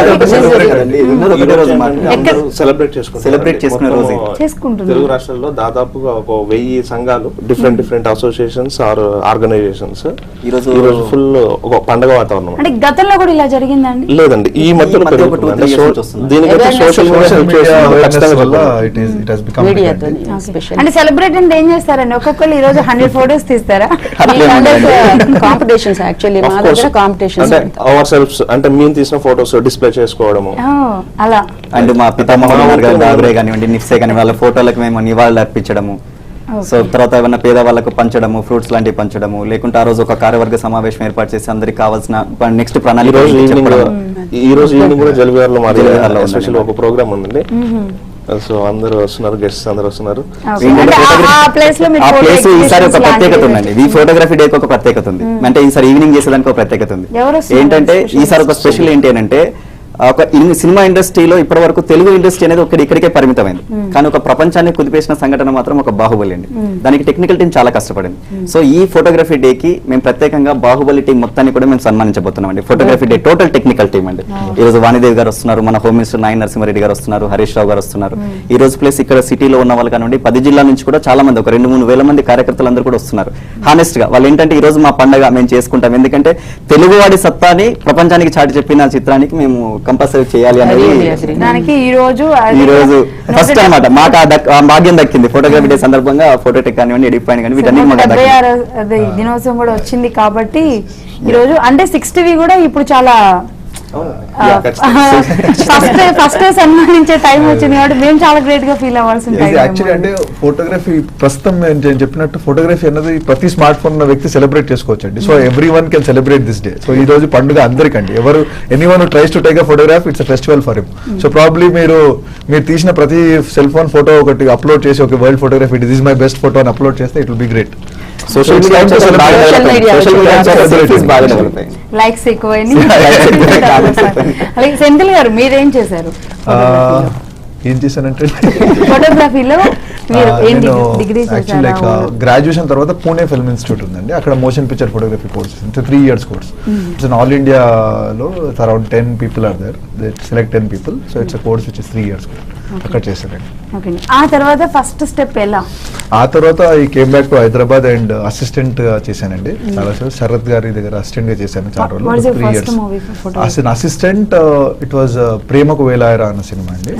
చేసుకుంటున్నారు. తెలుగు రాష్ట్రాల్లో దాదాపుగా ఒక 1000 సంఘాలు, డిఫరెంట్ అసోసియేషన్స్ ఆర్ ఆర్గనైజేషన్స్ ఈ రోజు ఫుల్ ఒక పండగ వాతావరణం. అంటే గతంలో కూడా ఇలా జరిగిందండి? లేదండి, ఈ మధ్యలో దీనికైతే సోషల్ మీడియా అంటే సెలబ్రేట్ అంటే ఏం చేస్తారండి? ఒక్కొక్కరు ఈ రోజు 100 photos తీస్తారా? కాంపిటీషన్స్ యాక్చువల్లీ మా దగ్గర కాంపిటీషన్స్ అవర్ సెల్ఫ్స్ అంటే మేము తీసిన ఫోటోస్ డిస్ప్లే చేసుకోవడము అలా. అండ్ మా పితామహుడు గారు కానివ్వండి, నిఫ్సే కానీ వాళ్ళ ఫోటోలకు మేము నివాళులు అర్పించడము. సో తర్వాత ఏమన్నా పేద వాళ్ళకు పంచడము, ఫ్రూట్స్ లాంటివి పంచడము, లేకుంటే ఆ రోజు ఒక కార్యవర్గ సమావేశం ఏర్పాటు చేసి అందరికి కావాల్సిన నెక్స్ట్ ప్రణాళిక. ఈ రోజు ఈవినింగ్ కూడా జలవిహార్లో ఒక ప్రోగ్రామ్ ఉందండి. సో అందరూ వస్తున్నారు, గెస్ట్స్ అందరూ వస్తున్నారు. ఈసారి ఒక ప్రత్యేకత ఉందండి, ఈ ఫోటోగ్రఫీ డేకి ఒక ప్రత్యేకత ఉంది. అంటే ఈసారి ఈవినింగ్ చేసేదానికి ఒక ప్రత్యేకత ఉంది. ఏంటంటే ఈసారి ఒక స్పెషల్ ఏంటి అని అంటే ఒక సినిమా ఇండస్ట్రీలో ఇప్పటి వరకు తెలుగు ఇండస్ట్రీ అనేది ఇక్కడికే పరిమితమైంది, కానీ ఒక ప్రపంచాన్ని కుదిపేసిన సంఘటన మాత్రం ఒక బాహుబలి అండి. దానికి టెక్నికల్ టీం చాలా కష్టపడింది. సో ఈ ఫోటోగ్రఫీ డేకి మేము ప్రత్యేకంగా బాహుబలి టీం మొత్తాన్ని కూడా మేము సన్మానించబోతున్నాం అండి. Photography day total technical team అండి. ఈ రోజు వాణిదేవి గారు వస్తున్నారు, మన హోమ్ మినిస్టర్ నాయన నరసింహారెడ్డి గారు వస్తున్నారు, హరీష్ రావు గారు వస్తున్నారు. ఈ రోజు ప్లేస్ ఇక్కడ సిటీలో ఉన్న వాళ్ళు కానివ్వండి, 10 జిల్లాల నుంచి కూడా చాలా మంది, ఒక 2-3 వేల మంది కార్యకర్తలందరూ కూడా వస్తున్నారు. హానెస్ట్ గా వాళ్ళు ఏంటంటే ఈ రోజు మా పండగ మేము చేసుకుంటాం, ఎందుకంటే తెలుగువాడి సత్తాని ప్రపంచానికి చాటి చెప్పిన చిత్రానికి మేము కంపల్సరీ చేయాలి అనేది దానికి ఈ రోజు ఫస్ట్ అన్నమాట మాకు ఆ భాగ్యం దక్కింది. ఫోటోగ్రఫీ డే సందర్భంగా ఫోటోటెక్ కానివ్వండి, ఎడిట్ పాయింట్ కానీ వీటన్ని మాకు దక్కింది. దినోత్సవం కూడా వచ్చింది కాబట్టి ఈ రోజు అంటే 60వి కూడా ఇప్పుడు చాలా ఫస్ట్ సన్మానించే టైం వచ్చింది కాబట్టి మేము చాలా గ్రేట్ గా ఫీల్ అవ్వాల్సింది. యాక్చువల్లీ అంటే ఫోటోగ్రఫీ ప్రస్తుతం నేను చెప్పినట్టు ఫోటోగ్రఫీ అన్నది ప్రతి స్మార్ట్ ఫోన్ ఉన్న వ్యక్తి సెలబ్రేట్ చేసుకోవచ్చు అండి. So everyone can celebrate this day. So ఈ రోజు పండుగ అందరికండి. ఎవరు anyone tries to take a photograph, it's a festival for him. So probably మీరు తీసిన ప్రతి సెల్ ఫోన్ ఫోటో ఒకటి అప్లోడ్ చేసి ఒక world photography this is my best photo అని అప్లోడ్ చేస్తే it will be great. Social media likes ఎక్కువైంది. అలాగే సెంథిల్ గారు మీరేం చేశారు ఏం చేశానంటే ఫోటోగ్రఫీలో? యాక్చువల్లీ లైక్ గ్రాడ్యుయేషన్ తర్వాత పూణే ఫిల్మ్ ఇన్స్టిట్యూట్ ఉందండి, అక్కడ motion picture photography course. It's 3 years course. It's in all ఇండియాలో around 10 people are there. They select 10 people. So it's a course which is 3 years. అక్కడ చేశానండి. ఆ తర్వాత ఫస్ట్ స్టెప్ ఎలా? ఆ తర్వాత ఈ came back to Hyderabad and assistant చేశానండి. చాలా శరత్ గారి దగ్గర అసిస్టెంట్ గా చేశాను చాలా రోజులు, 3 years. అసిస్టెంట్ ఇట్ వాజ్ ప్రేమకు వేలాయరా అన్న సినిమా అండి.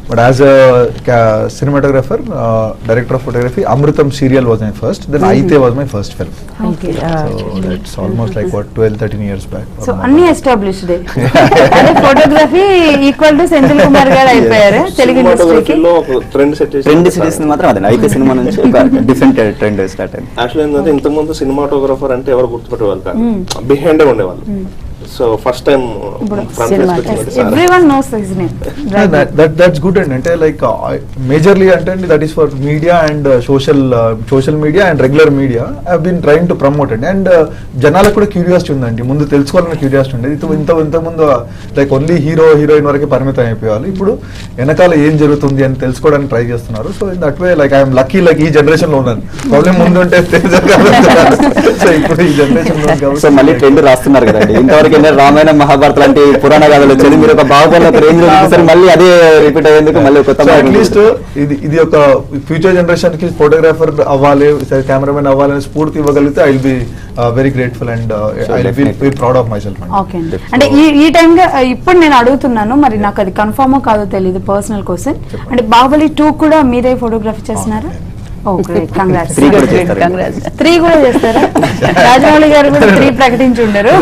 But as a cinematographer, director of photography, Amrutham serial was my first, then అయితే was my first film. So that's almost like 12-13 years back. So అన్ని established. Photography equal to Senthil Kumar గారు అయిపోయారు తెలుగు ఇండస్ట్రీకి. ట్రెండ్ సిరీస్ మాత్రం అదే అయితే సినిమా నుంచి ఒక డిఫరెంట్ ట్రెండ్ స్టార్ట్ అయింది. యాక్చువల్లీ ఏంటంటే ఇంతకుముందు సినిమాటోగ్రఫర్ అంటే ఎవరు గుర్తుపెట్టేవాళ్ళు కాదు, బిహైండ్ ఉండేవాళ్ళు. So first time everyone knows his name. That's good అండి. అంటే లైక్ మేజర్లీ అంటే that is for media and social media and regular media have been trying to promote అండి. అండ్ జనాలకు కూడా క్యూరియాసిటీ ఉందండి, ముందు తెలుసుకోవాలన్న క్యూరియాసిటీ ఉండేది. ఇంతకుముందు లైక్ ఓన్లీ హీరోయిన్ వరకు పరిమితం అయిపోయాలి, ఇప్పుడు వెనకాల ఏం జరుగుతుంది అని తెలుసుకోవడానికి ట్రై చేస్తున్నారు. So in that way like I'm lucky, like ఈ జనరేషన్ లో ఉన్నాను. ప్రాబ్లం ముందు ఉంటే సో ఇప్పుడు ఈ జనరేషన్ లో సో మళ్ళీ ట్రెండ్ రాస్తున్నారు కదండి. ఇంతవరకు రామాయణ మహాభారత లాంటి పురాణ గాథలు వచ్చేది, మీరు ఒక బాహుబలి ఒక రేంజ్ లో చూసారు, మళ్ళీ అదే రిపీట్ అయ్యేందుకు మళ్ళీ కొత్త అట్లీస్ట్ ఇది ఒక ఫ్యూచర్ జనరేషన్ కి ఫోటోగ్రాఫర్ అవ్వాలి, కెమెరామెన్ అవ్వాలని స్ఫూర్తి ఇవ్వగలిగితే I will be very grateful and I will be proud of my self. Okay, అంటే ఈ టైం ఇప్పుడు నేను అడుగుతున్నాను, మరి నాకు అది కన్ఫర్మో కాదో తెలియదు, పర్సనల్ క్వశ్చన్. అంటే బాహుబలి 2 కూడా మీరే ఫోటోగ్రఫీ చేస్తున్నారా? కంగ్రాట్స్. 3 కూడా చేస్తారా? రాజమౌళి గారు కూడా 3 ప్రకటించి ఉండరు.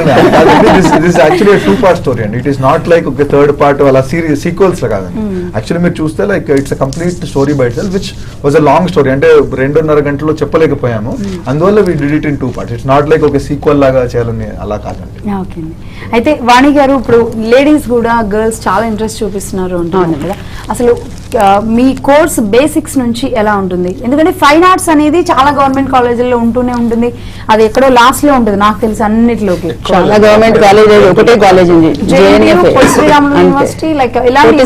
దిస్ యాక్చువల్లీ 2-part స్టోరీ అండి. ఇట్ ఈస్ నాట్ లైక్ ఒక థర్డ్ పార్ట్ అలా సీక్వెల్స్ కాదండి. యాక్చువల్లీ మీరు చూస్తే like it's complete story by itself which was a long story. అంటే 2.5 గంటల్లో చెప్పలేకపోయాము, అందువల్ల we did it in 2 parts. It's not like ఒక సీక్వెల్ లాగా చేయాలని అలా కాదండి. ఓకే, అయితే వాణి గారు ఇప్పుడు లేడీస్ కూడా గర్ల్స్ చాలా ఇంట్రెస్ట్ చూపిస్తున్నారు అంటున్నారు కదా, అసలు మీ కోర్స్ బేసిక్స్ నుంచి ఎలా ఉంటుంది? ఎందుకంటే ఫైన్ ఆర్ట్స్ అనేది చాలా గవర్నమెంట్ కాలేజీల్లో ఉంటూనే ఉంటుంది, అది ఎక్కడో లాస్ట్ లో ఉంటుంది నాకు తెలిసి అన్నిటిలోకి. చాలా గవర్నమెంట్ కాలేజ్, ఒకటే కాలేజ్ ఉంది శ్రీరాములు యూనివర్సిటీ, లైక్ ఇలాంటి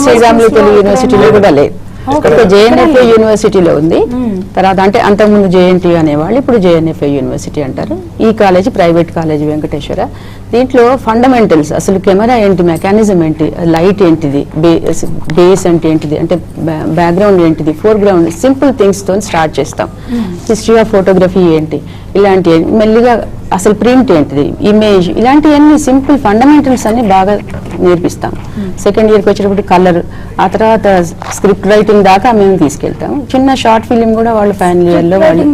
యూనివర్సిటీలో కూడా లేదు. జేఎన్ఎఫ్ఏ యూనివర్సిటీలో ఉంది. తర్వాత అంటే అంతకుముందు జేఎన్టీ అనేవాళ్ళు, ఇప్పుడు జేఎన్ఎఫ్ఏ యూనివర్సిటీ అంటారు. ఈ కాలేజ్ ప్రైవేట్ కాలేజ్ వెంకటేశ్వర. దీంట్లో ఫండమెంటల్స్, అసలు కెమెరా ఏంటి, మెకానిజం ఏంటి, లైట్ ఏంటిది, బేస్ అంటే ఏంటిది, అంటే బ్యాక్గ్రౌండ్ ఏంటిది, ఫోర్గ్రౌండ్, సింపుల్ థింగ్స్ తో స్టార్ట్ చేస్తాం. హిస్టరీ ఆఫ్ ఫోటోగ్రఫీ ఏంటి, ఇలాంటి మెల్లిగా అసలు ప్రింట్ ఏంటిది, ఇమేజ్, ఇలాంటివన్నీ సింపుల్ ఫండమెంటల్స్ అన్ని బాగా నేర్పిస్తాం. సెకండ్ ఇయర్కి వచ్చేటప్పుడు కలర్, ఆ తర్వాత స్క్రిప్ట్ రైటింగ్ దాకా మేము తీసుకెళ్తాం. చిన్న షార్ట్ ఫిలిం కూడా వాళ్ళు ఫైనల్ ఇయర్ లో వాళ్ళు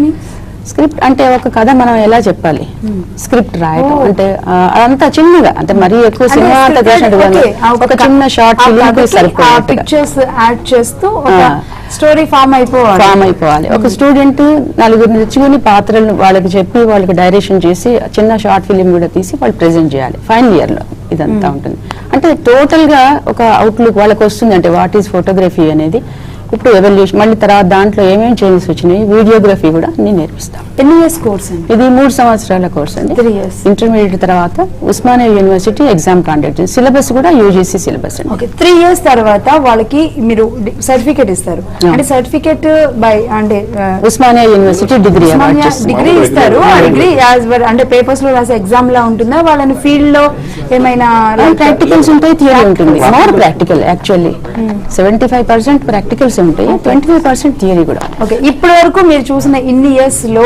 స్క్రిప్ట్ అంటే ఒక కథ మనం ఎలా చెప్పాలి, స్క్రిప్ట్ రాయటం అంటే అదంతా చిన్నగా, అంటే మరీ ఎక్కువ సినిమా అంతా ఒక చిన్న షార్ట్ ఫిలిం పిక్చర్స్ యాడ్ చేస్తూ స్టోరీ ఫామ్ అయిపోవాలి. ఒక స్టూడెంట్ 4 తెచ్చుకుని పాత్రలను వాళ్ళకి చెప్పి వాళ్ళకి డైరెక్షన్ చేసి చిన్న షార్ట్ ఫిలిం కూడా తీసి వాళ్ళు ప్రెజెంట్ చేయాలి ఫైనల్ ఇయర్ లో. ఇదంతా ఉంటుంది. అంటే టోటల్ గా ఒక అవుట్లుక్ వాళ్ళకి వస్తుంది, అంటే వాట్ ఈస్ ఫోటోగ్రఫీ అనేది. ఇప్పుడు ఎవల్యూషన్ మళ్ళీ తర్వాత దాంట్లో ఏమేమి చేంజెస్ వచ్చినాయి, వీడియోగ్రఫీ కూడా అన్ని నేర్పిస్తాం. ఎన్ని ఇయర్స్ కోర్స్ అండి? ఇది 3 సంవత్సరాల కోర్స్ అండి. 3 years. ఇంటర్మీడియట్ తర్వాత Osmania university exam conduct, syllabus కూడా యూజీసీ సిలబస్ అండి. ఓకే, 3 years తర్వాత వాళ్ళకి మీరు సర్టిఫికేట్ ఇస్తారు. అంటే సర్టిఫికేట్ బై అంటే ఉస్మానియా యూనివర్సిటీ డిగ్రీ డిగ్రీ ఇస్తారు. ఆ డిగ్రీ అంటే పేపర్స్ లో రాసే ఎగ్జామ్ లా ఉంటుందా? వాళ్ళని ఫీల్డ్ లో ఏమైనా ప్రాక్టికల్స్ ఉంటాయి, థియరీ ఉంటుంది. మోర్ ప్రాక్టికల్ యాక్చువల్లీ 75% ప్రాక్టికల్స్ ఉంటాయి, 25% థియరీ కూడా. ఓకే, ఇప్పటి వరకు మీరు చూసిన ఇన్ని ఇయర్స్ లో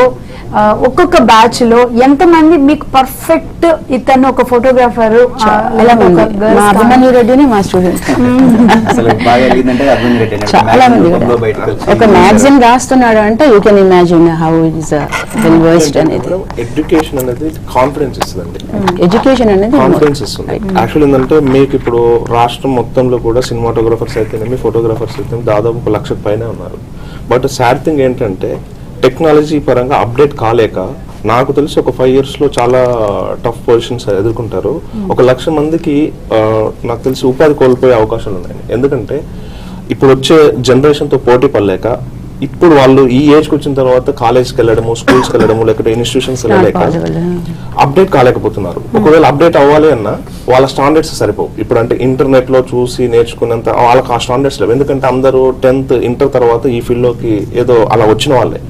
ఒక్కొక్క బ్యాచ్ లో ఎంత మంది మీకు పర్ఫెక్ట్ ఇతను ఒక ఫోటోగ్రాఫర్? చాలా మంది. మా అభిమన్యు రెడ్డిని మా స్టూడెంట్. అసలు బాగా ఎదిగిందంటే అభిమన్యు రెడ్డి అన్నట్టు. చాలా మంది magazine కూడా. లో బయటకు వచ్చి ఒక మ్యాగజైన్ రాస్తున్నాడు అంటే you can imagine how is well versed అనేది. ఎడ్యుకేషన్ అనేది కాన్ఫిడెన్స్ ఇస్తుందండి, ఎడ్యుకేషన్ అనేది కాన్ఫిడెన్స్ ఇస్తుంది. యాక్చువల్ ఏంటంటే మీకు ఇప్పుడు రాష్ట్రం మొత్తంలో కూడా సినిమాటోగ్రాఫర్స్ అయితేనేమి ఫోటోగ్రాఫర్స్ అయితే దాదాపు 1 లక్ష పైన ఉన్నారు. బట్ సాడ్ థింగ్ ఏంటంటే టెక్నాలజీ పరంగా అప్డేట్ కాలేక నాకు తెలిసి ఒక 5 years లో చాలా టఫ్ పొజిషన్స్ ఎదుర్కొంటారు. 1 లక్ష మందికి నాకు తెలిసి ఉపాధి కోల్పోయే అవకాశాలు ఉన్నాయి. ఎందుకంటే ఇప్పుడు వచ్చే జనరేషన్తో పోటీ పడలేక ఇప్పుడు వాళ్ళు ఈ ఏజ్కి వచ్చిన తర్వాత కాలేజ్కి వెళ్ళడము, స్కూల్స్కి వెళ్ళడము, లేకపోతే ఇన్స్టిట్యూషన్స్ వెళ్ళలేక అప్డేట్ కాలేకపోతున్నారు. ఒకవేళ అప్డేట్ అవ్వాలి అన్నా వాళ్ళ స్టాండర్డ్స్ సరిపోవు. ఇప్పుడు అంటే ఇంటర్నెట్ లో చూసి నేర్చుకున్నంత వాళ్ళకి ఆ స్టాండర్డ్స్ లేవు. ఎందుకంటే అందరూ 10th ఇంటర్ తర్వాత ఈ ఫీల్డ్ లోకి ఏదో అలా వచ్చిన వాళ్ళే.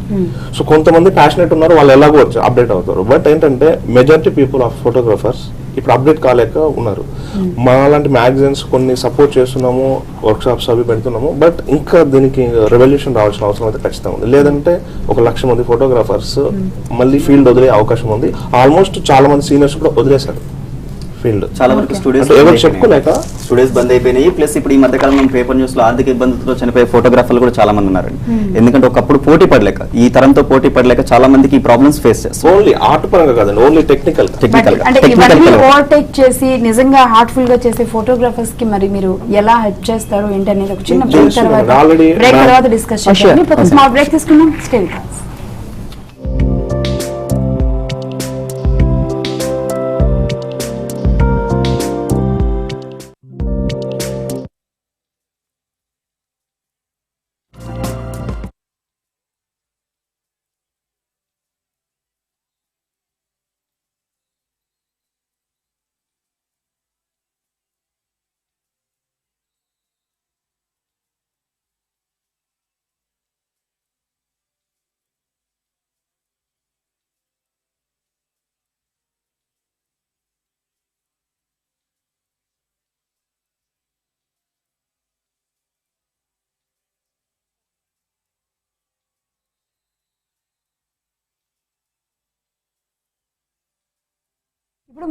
సో కొంతమంది ప్యాషనెట్ ఉన్నారు, వాళ్ళు ఎలాగో అప్డేట్ అవుతారు. బట్ ఏంటంటే మెజారిటీ పీపుల్ ఆఫ్ ఫోటోగ్రాఫర్స్ ఇప్పుడు అప్డేట్ కాలేక ఉన్నారు. మా లాంటి మ్యాగజైన్స్ కొన్ని సపోర్ట్ చేస్తున్నాము, వర్క్ షాప్స్ అవి పెడుతున్నాము. బట్ ఇంకా దీనికి రెవల్యూషన్ రావాల్సిన అవసరం అయితే ఖచ్చితంగా ఉంది. లేదంటే 1 లక్ష మంది ఫోటోగ్రాఫర్స్ మళ్ళీ ఫీల్డ్ వదిలే అవకాశం ఉంది. ఆల్మోస్ట్ చాలా మంది సీనియర్స్ కూడా వదిలేశారు ఫీల్డ్. చాలా వరకు స్టూడియోస్ బంద్ అయిపోయినాయి. ప్లస్ ఇప్పుడు ఈ మధ్యకాలంలో పేపర్ న్యూస్ లో ఆర్థిక ఇబ్బందులతో చనిపోయే ఫోటోగ్రాఫర్లు కూడా చాలా మంది ఉన్నారండి. ఎందుకంటే ఒకప్పుడు పోటీ పడలేక, ఈ తరంతో పోటీ పడలేక చాలా మందికి ఈ ప్రాబ్లమ్స్ ఫేస్ చేస్తారు. ఓన్లీ ఆర్ట్ పరంగా కాదండి, ఓన్లీ టెక్నికల్ అంటే ఇవన్నీ ఓవర్టేక్ చేసి నిజంగా హార్ట్ఫుల్ గా చేసే ఫోటోగ్రాఫర్స్ కి మరి మీరు ఎలా హెల్ప్ చేస్తారు ఏంటి అనేది ఒక చిన్న బ్రేక్ తర్వాత డిస్కస్ చేద్దాం. ఇప్పుడు ఒక స్మాల్ బ్రేక్ తీసుకుందాం. Stay with us.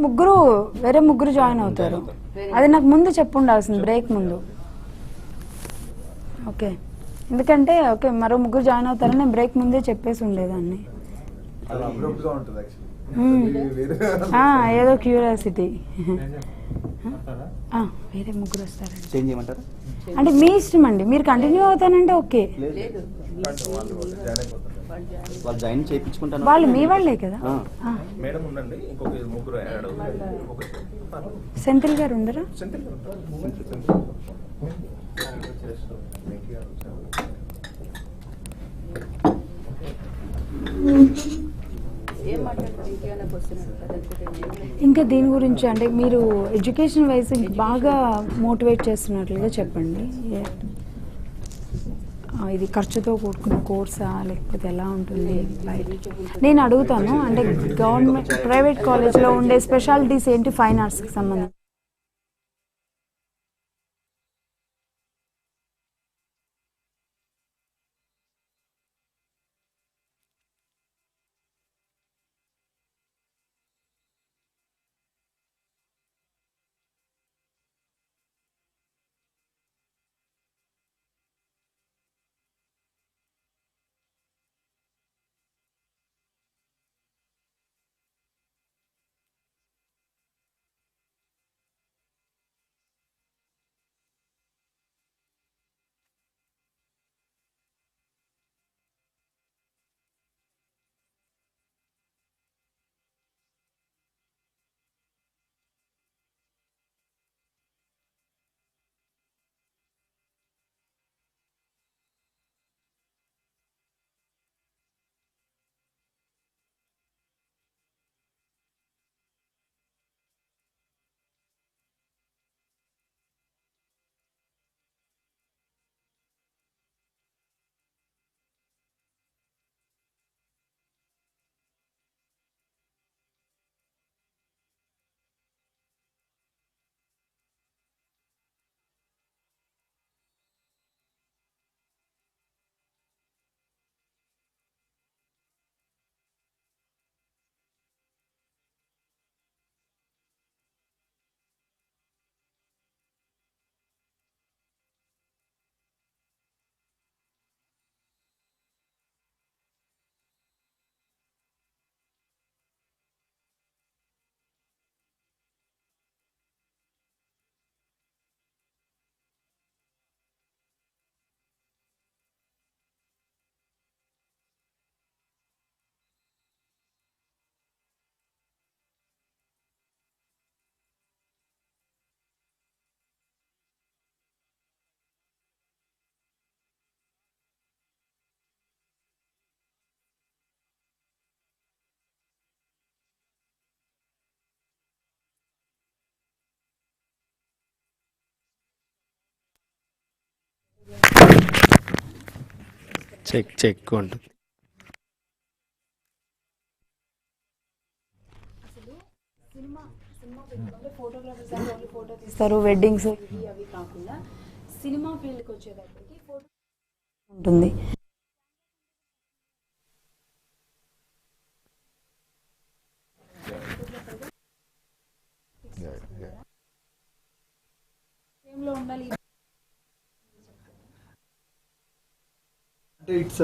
ఇప్పుడు వేరే ముగ్గురు జాయిన్ అవుతారు. అది నాకు ముందు చెప్పు ఉండాల్సింది, బ్రేక్ ముందు. ఓకే, ఎందుకంటే ఓకే మరో ముగ్గురు జాయిన్ అవుతారని నేను బ్రేక్ ముందే చెప్పేసి ఉండేదాన్ని. ఏదో క్యూరియాసిటీ. వేరే ముగ్గురు వస్తారండి. చేంజ్ చేయమంటారా? అంటే మీ ఇష్టం అండి, మీరు కంటిన్యూ అవుతానంటే ఓకే. వాళ్ళు జాయిన్ చేయించుకుంటాను. వాళ్ళు మీ వాళ్ళే కదా. మేడం ఉండండి, ఇంకొక ముగ్గురు యాడ్ సెంథిల్ గారు ఉండరా? ఇంకా దీని గురించి అంటే మీరు ఎడ్యుకేషన్ వైజ్ బాగా మోటివేట్ చేస్తున్నట్లుగా చెప్పండి. ఇది ఖర్చుతో కూడుకున్న కోర్సా లేకపోతే ఎలా ఉంటుంది బయట? నేను అడుగుతాను, అంటే గవర్నమెంట్ ప్రైవేట్ కాలేజ్లో ఉండే స్పెషాలిటీస్ ఏంటి ఫైన్ ఆర్ట్స్కి సంబంధించి? చెక్ ఉంటుంది. తీస్తారు వెడ్డింగ్స్ ఇవి అవి కాకుండా సినిమా ఫీల్డ్కి వచ్చేటప్పటికి ఫోటో ఉంటుంది. It's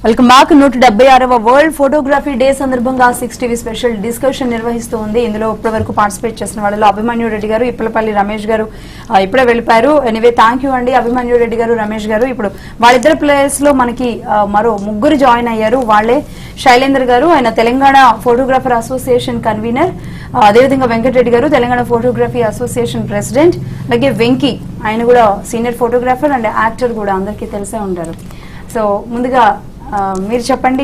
welcome back. 176వ వరల్డ్ ఫోటోగ్రఫీ డే సందర్భంగా 6 టీవీ స్పెషల్ డిస్కషన్ నిర్వహిస్తూ ఉంది. ఇందులో ఇప్పటి వరకు పార్టిసిపేట్ చేసిన వాళ్ళలో అభిమన్యు రెడ్డి గారు, ఇప్పలపల్లి రమేష్ గారు ఇప్పుడే వెళ్ళిపోయారు. ఎనీవే థ్యాంక్ యూ అండి అభిమన్యు రెడ్డి గారు, రమేష్ గారు. ఇప్పుడు వాళ్ళిద్దరు ప్లేయర్స్ లో మనకి మరో ముగ్గురు జాయిన్ అయ్యారు. వాళ్ళే శైలేందర్ గారు, ఆయన తెలంగాణ ఫోటోగ్రాఫర్ అసోసియేషన్ కన్వీనర్, అదేవిధంగా వెంకటరెడ్డి గారు తెలంగాణ ఫోటోగ్రఫీ అసోసియేషన్ ప్రెసిడెంట్, అలాగే వెంకీ ఆయన కూడా సీనియర్ ఫోటోగ్రాఫర్ అండ్ యాక్టర్ కూడా అందరికీ తెలిసే ఉంటారు. సో ముందుగా మీరు చెప్పండి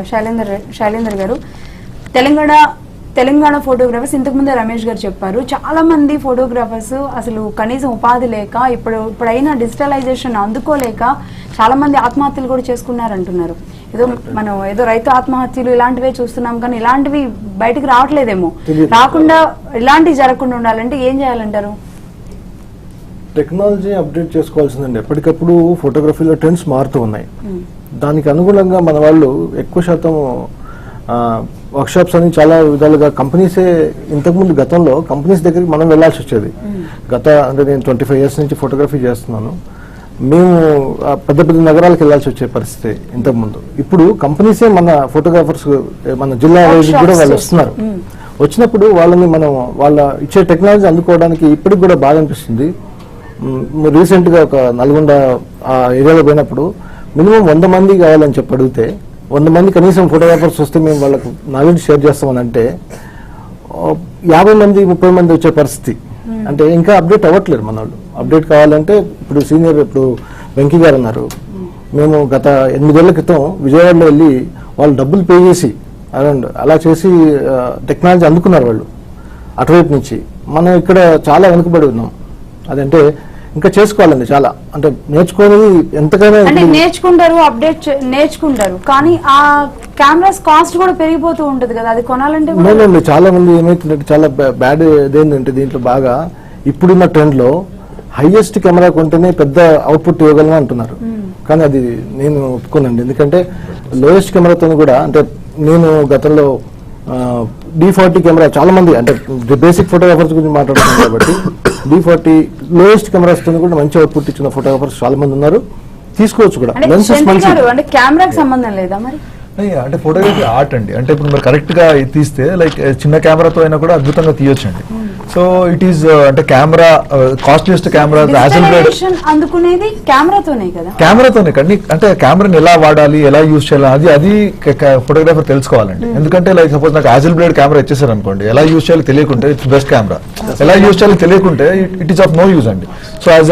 శైలేందర్ గారు, తెలంగాణ ఫోటోగ్రాఫర్స్ ఇంతకుముందే రమేష్ గారు చెప్పారు, చాలా మంది ఫోటోగ్రాఫర్స్ అసలు కనీసం ఉపాధి లేక ఇప్పుడైనా డిజిటలైజేషన్ అందుకోలేక చాలా మంది ఆత్మహత్యలు కూడా చేసుకున్నారంటున్నారు. మనం ఏదో రైతు ఆత్మహత్యలు ఇలాంటివే చూస్తున్నాం, కానీ ఇలాంటివి బయటకు రావట్లేదేమో. రాకుండా ఇలాంటివి జరగకుండా ఉండాలంటే ఏం చేయాలంటారు? టెక్నాలజీ అప్డేట్ చేసుకోవాల్సిందండి. ఎప్పటికప్పుడు ఫోటోగ్రఫీలో ట్రెండ్స్ మారుతూ ఉన్నాయి. దానికి అనుగుణంగా మన వాళ్ళు ఎక్కువ శాతం వర్క్షాప్స్ అని చాలా విధాలుగా కంపెనీసే, ఇంతకుముందు గతంలో కంపెనీస్ దగ్గరికి మనం వెళ్లాల్సి వచ్చేది. అంటే నేను 25 years నుంచి ఫోటోగ్రఫీ చేస్తున్నాను. మేము పెద్ద పెద్ద నగరాలకు వెళ్లాల్సి వచ్చే పరిస్థితి ఇంతకుముందు. ఇప్పుడు కంపెనీసే మన ఫోటోగ్రాఫర్స్ మన జిల్లా కూడా వాళ్ళు వస్తున్నారు. వచ్చినప్పుడు వాళ్ళని మనం వాళ్ళ ఇచ్చే టెక్నాలజీ అందుకోవడానికి ఇప్పటికి కూడా బాగా అనిపిస్తుంది. రీసెంట్ గా ఒక నల్గొండ ఏరియాలో పోయినప్పుడు మినిమం 100 మంది కావాలని చెప్పి అడిగితే 100 మంది కనీసం ఫోటోగ్రాఫర్స్ వస్తే మేము వాళ్ళకు నాలెడ్జ్ షేర్ చేస్తామని అంటే 50 మంది 30 మంది వచ్చే పరిస్థితి. అంటే ఇంకా అప్డేట్ అవ్వట్లేదు మన వాళ్ళు. అప్డేట్ కావాలంటే ఇప్పుడు సీనియర్ ఇప్పుడు వెంకీ గారు అన్నారు, మేము గత 8 ఏళ్ల క్రితం విజయవాడలో వెళ్ళి వాళ్ళు డబ్బులు పే చేసి అలా చేసి టెక్నాలజీ అందుకున్నారు వాళ్ళు అటువైపు నుంచి. మనం ఇక్కడ చాలా వెనుకబడి ఉన్నాం. అదంటే ఇంకా చేసుకోవాలండి చాలా, అంటే నేర్చుకోనేది ఎంతకైనా నేర్చుకుంటారు, అప్డేట్ నేర్చుకుంటారు, కానీ ఆ కెమెరాస్ కాస్ట్ కూడా పెరిగిపోతూ ఉంటది కదా, అది కొనాలంటే అవునండి. చాలా మంది ఏమైతుందంటే చాలా బ్యాడ్ ఇదేంటంటే దీంట్లో బాగా ఇప్పుడున్న ట్రెండ్ లో హైయెస్ట్ కెమెరా కొంటేనే పెద్ద అవుట్పుట్ ఇవ్వగలను అంటున్నారు. కానీ అది నేను ఒప్పుకోనండి. ఎందుకంటే లోయెస్ట్ కెమెరాతో కూడా, అంటే నేను గతంలో D40 కెమెరా చాలా మంది, అంటే బేసిక్ ఫోటోగ్రాఫర్స్ గురించి మాట్లాడుతున్నాను కాబట్టి D40 లోయెస్ట్ కెమెరాస్ తో కూడా మంచి అవుట్పుట్ ఇచ్చిన ఫోటోగ్రాఫర్స్ చాలా మంది ఉన్నారు. తీసుకోవచ్చు కూడా. అంటే లెన్సెస్ శంకర్ మంచి గారు, అంటే కెమెరాకి సంబంధం లేదా మరి? అంటే ఫోటోగ్రఫీ ఆర్ట్ అండి. అంటే ఇప్పుడు మీరు కరెక్ట్ గా తీస్తే లైక్ చిన్న కెమెరాతో అయినా కూడా అద్భుతంగా తీయొచ్చండి. సో ఇట్ ఈస్ అంటే కెమెరా కాస్ట్లీయెస్ట్ కెమెరా Digitalization అందుకునేది కెమెరాతోనే కదా? కెమెరాతోనే కండి. అంటే కెమెరాని ఎలా వాడాలి, ఎలా యూజ్ చేయాలి అది ఫోటోగ్రాఫర్ తెలుసుకోవాలండి. ఎందుకంటే లైక్ సపోజ్ నాకు యాజిల్ బ్లేడ్ కెమెరా ఇచ్చేసారు అనుకోండి, ఎలా యూజ్ చేయాలి తెలియకుంటే ఇట్స్ బెస్ట్ కెమెరా. ఎలా యూజ్ చేయాలి తెలియకుంటే it is of no use అండి. సో యాజ్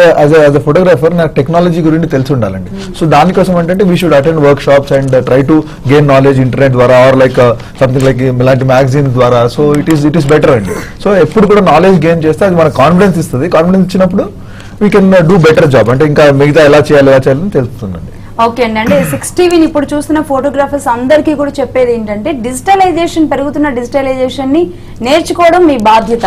ఎ ఫోటోగ్రాఫర్ నాకు టెక్నాలజీ గురించి తెలిసి ఉండాలండి. సో దానికోసం ఏంటంటే we should attend workshops and try to gain knowledge internet ద్వారా ఆర్ లైక్ సంథింగ్ లైక్ ఇలాంటి మ్యాగజైన్స్ ద్వారా. సో ఇట్ ఈస్ బెటర్ అండి. సో ఎప్పుడు కూడా నాలెడ్జ్ గెయిన్ చేస్తే అది మనకు కాన్ఫిడెన్స్ ఇస్తుంది. కాన్ఫిడెన్స్ ఇచ్చినప్పుడు we can do better job. అంటే ఇంకా మిగతా ఎలా చేయాలని తెలుస్తుందండి. ఓకే అండి. అంటే 6TV ఇప్పుడు చూస్తున్న ఫోటోగ్రాఫర్స్ అందరికీ కూడా చెప్పేది ఏంటంటే పెరుగుతున్న డిజిటలైజేషన్ ని నేర్చుకోవడం మీ బాధ్యత.